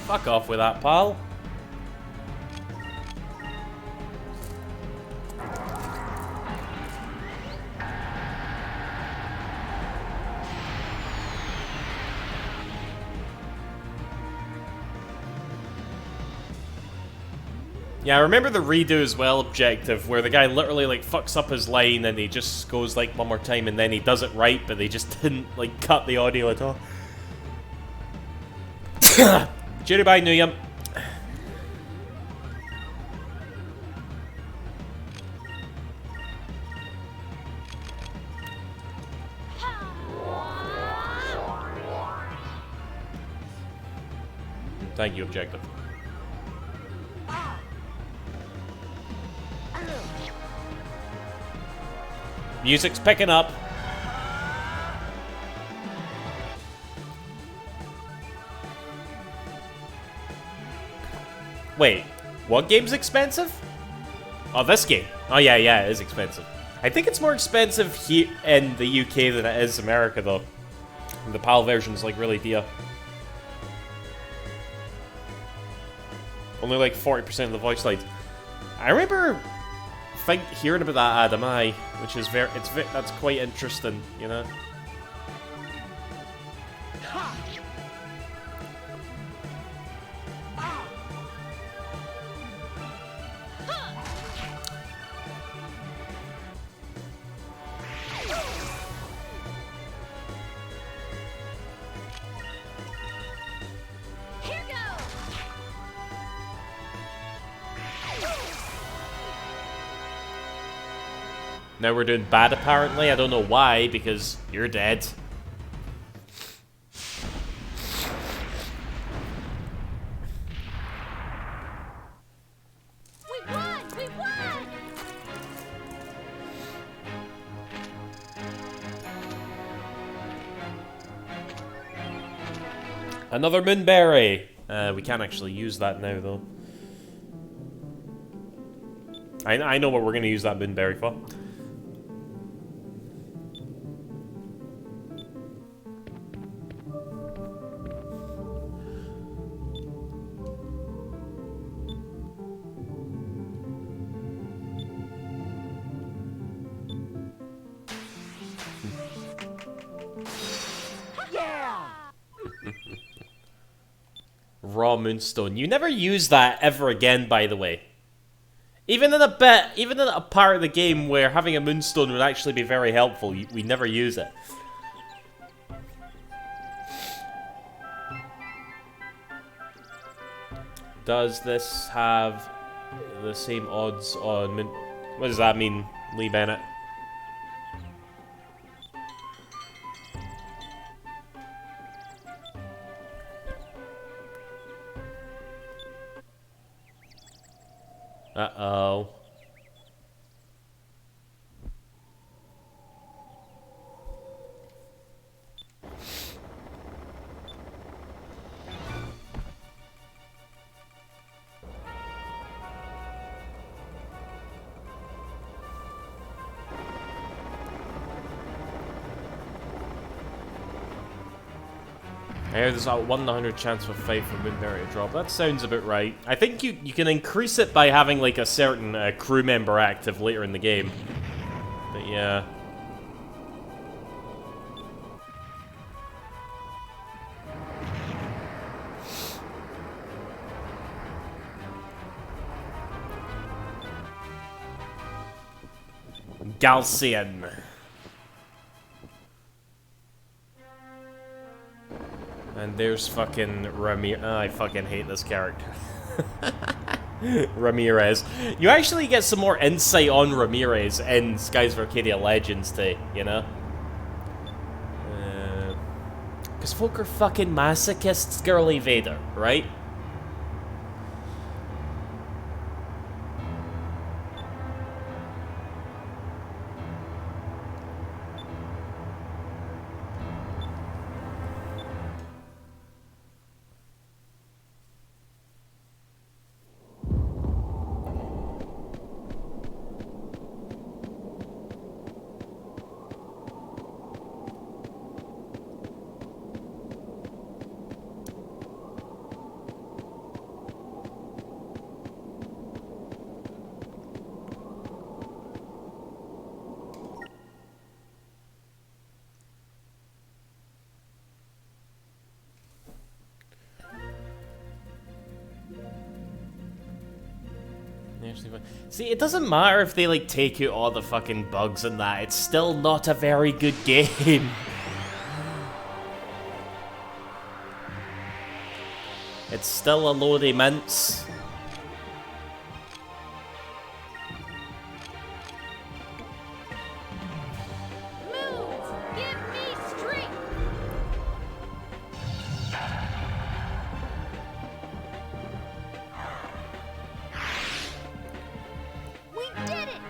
Fuck off with that, pal. Yeah, I remember the redo as well objective, where the guy literally, like, fucks up his line and he just goes, like, one more time and then he does it right, but they just didn't, like, cut the audio at all. Judy bye, New Yum. Thank you, objective. Music's picking up. Wait, what game's expensive? Oh, this game. Oh, yeah, it is expensive. I think it's more expensive here in the UK than it is America, though. The PAL version's, like, really dear. Only, like, 40% of the voice lines. I remember hearing about that Adam I, which is that's quite interesting, you know? Here goes. Now we're doing bad, apparently. I don't know why, because you're dead. We won! We won! Another Moonberry! We can't actually use that now, though. I know what we're going to use that Moonberry for. Yeah! Raw Moonstone. You never use that ever again, by the way. Even in a part of the game where having a Moonstone would actually be very helpful, we never use it. Does this have the same odds on Moon... What does that mean, Lee Bennett? Uh-oh. I hear there's a 1 in 100 chance for 5 for Moonberry to drop. That sounds about right. I think you can increase it by having like a certain crew member active later in the game. But yeah. Galcian. And there's fucking Ramirez. Oh, I fucking hate this character. Ramirez. You actually get some more insight on Ramirez in Skies of Arcadia Legends too, you know? Because folk are fucking masochists, girly Vader, right? potentially fun. See, it doesn't matter if they like take out all the fucking bugs and that. It's still not a very good game. It's still a load of mints. Move! Give me strength! We did it!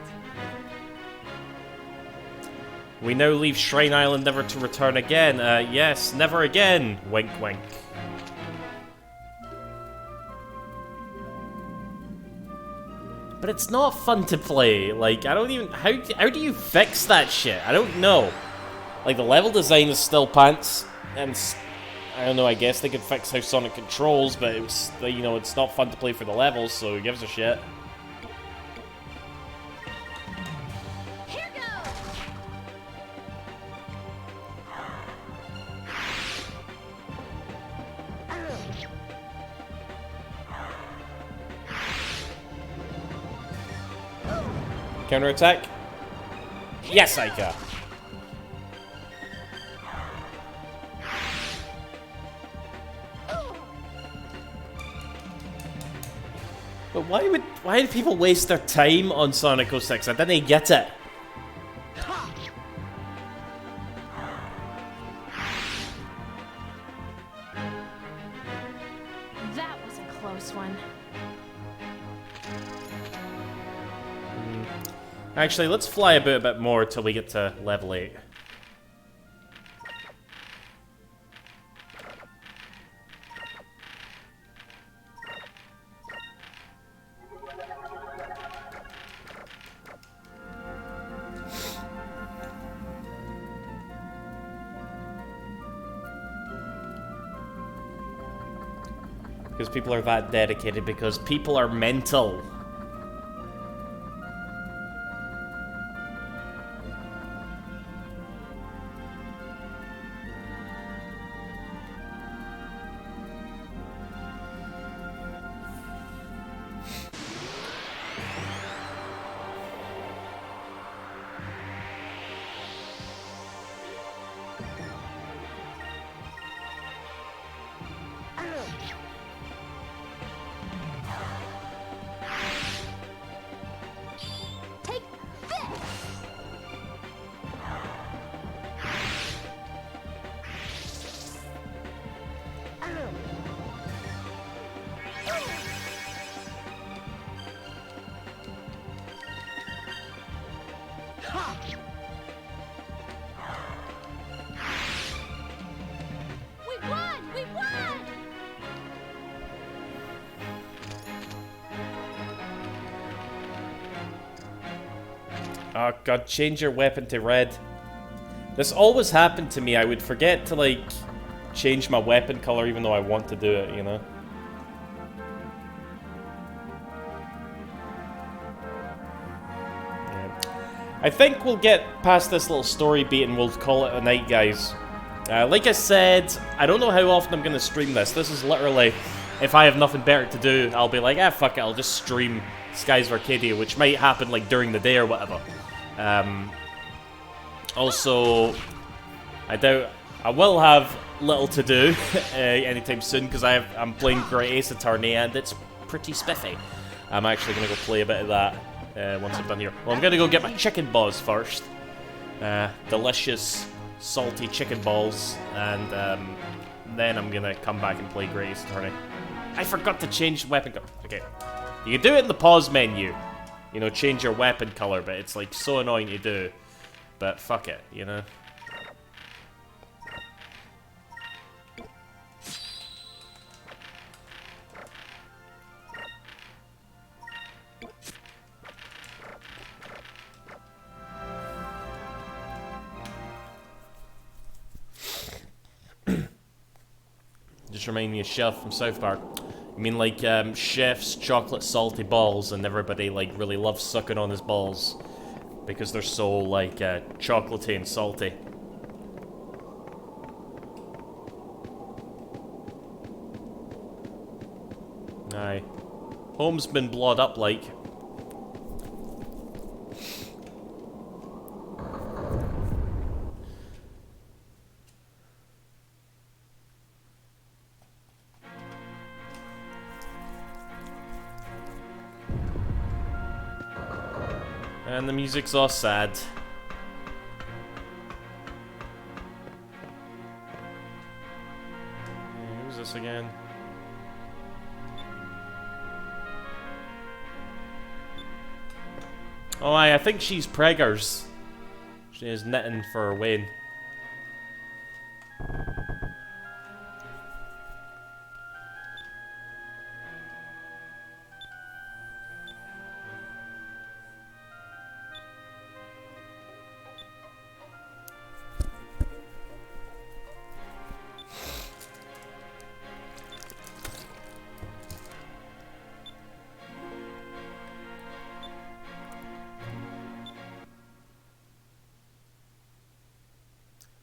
We now leave Shrine Island never to return again. Yes, never again. Wink, wink. But it's not fun to play. Like, I don't even... How do you fix that shit? I don't know. Like, the level design is still pants. And, I don't know, I guess they could fix how Sonic controls, but it was, you know, it's not fun to play for the levels, so who gives a shit? Here goes! Counterattack? Yes, I can. But why do people waste their time on Sonic 06? I didn't get it. That was a close one. Actually, let's fly about a bit more till we get to level 8. Because people are that dedicated, because people are mental. Take this! We won! We won! Oh god, change your weapon to red. This always happened to me. I would forget to, like, change my weapon color even though I want to do it, you know? Yeah. I think we'll get past this little story beat and we'll call it a night, guys. Like I said, I don't know how often I'm going to stream this. This is literally, if I have nothing better to do, I'll be like, ah, fuck it, I'll just stream Skies of Arcadia, which might happen, like, during the day or whatever. Also, I doubt I will have little to do anytime soon because I'm playing Great Ace Attorney and it's pretty spiffy. I'm actually going to go play a bit of that once I'm done here. Well, I'm going to go get my chicken balls first. Delicious, salty chicken balls, and then I'm going to come back and play Great Ace Attorney. I forgot to change weapon color. Okay. You can do it in the pause menu. You know, change your weapon color, but it's like so annoying to do. But fuck it, you know? Just remind me of Chef from South Park. I mean, like, Chef's chocolate salty balls, and everybody, like, really loves sucking on his balls. Because they're so, like, chocolatey and salty. Aye. Home's been blawed up, like. And the music's all sad. Who's this again? Oh, I think she's preggers. She is knitting for Wayne.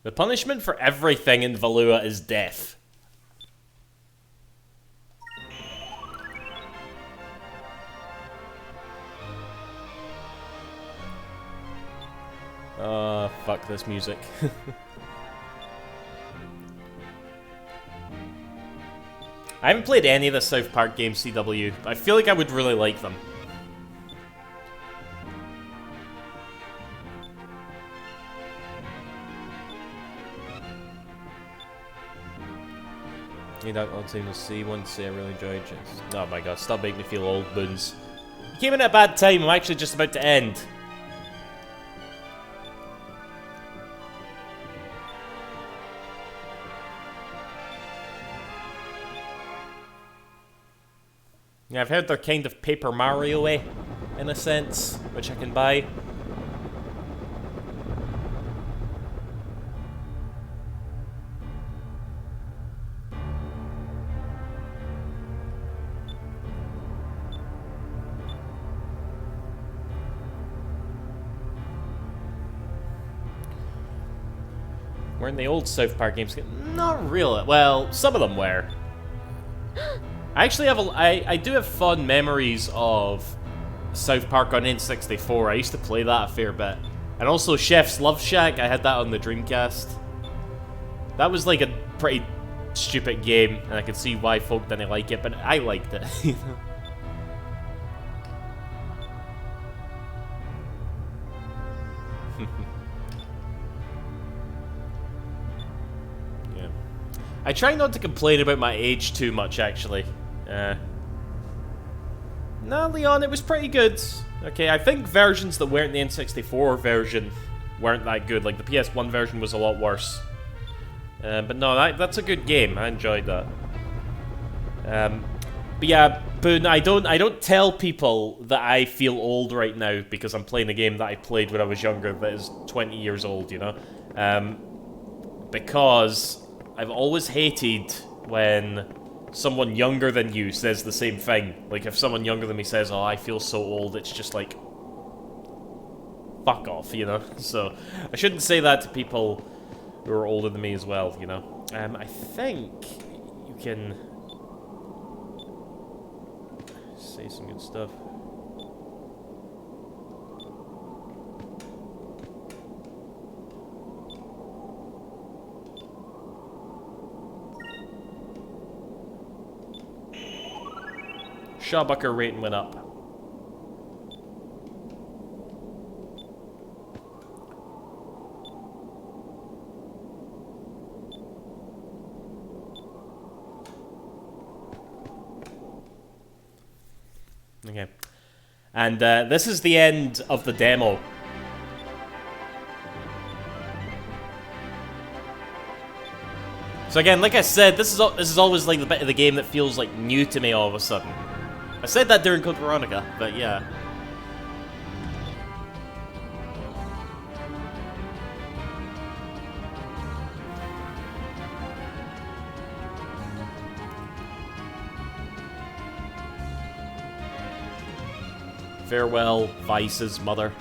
The punishment for everything in Valua is death. Fuck this music. I haven't played any of the South Park games, CW. I feel like I would really like them. You don't want to see one say I really enjoyed it. Oh my god, stop making me feel old, Boons. You came in at a bad time, I'm actually just about to end. Yeah, I've heard they're kind of Paper Mario-y, in a sense, which I can buy. Weren't the old South Park games? Not really. Well, some of them were. I actually have I do have fond memories of South Park on N64. I used to play that a fair bit. And also Chef's Love Shack, I had that on the Dreamcast. That was like a pretty stupid game, and I could see why folk didn't like it, but I liked it. You know? Yeah. I try not to complain about my age too much, actually. No, Leon, it was pretty good. Okay, I think versions that weren't the N64 version weren't that good. Like, the PS1 version was a lot worse. But no, that's a good game. I enjoyed that. But yeah, Boone, I don't tell people that I feel old right now because I'm playing a game that I played when I was younger that is 20 years old, you know? Because I've always hated when someone younger than you says the same thing. Like, if someone younger than me says, oh, I feel so old, it's just like, fuck off, you know? So, I shouldn't say that to people who are older than me as well, you know? I think you can say some good stuff. Shawbucker rating went up. Okay. And this is the end of the demo. So again, like I said, this is always like the bit of the game that feels like new to me all of a sudden. I said that during Code Veronica, but yeah. Farewell, Vice's mother.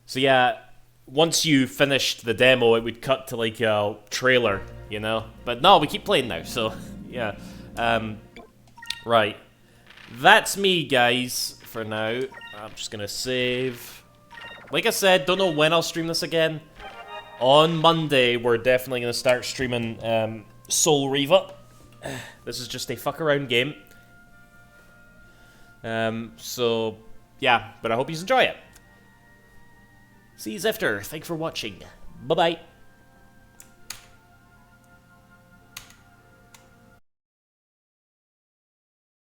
So yeah, once you finished the demo, it would cut to like a trailer, you know? But no, we keep playing now, so yeah. Right. That's me, guys, for now. I'm just gonna save. Like I said, don't know when I'll stream this again. On Monday, we're definitely gonna start streaming Soul Riva. This is just a fuck around game. So, yeah, but I hope you enjoy it. See you after. Thanks for watching. Bye-bye.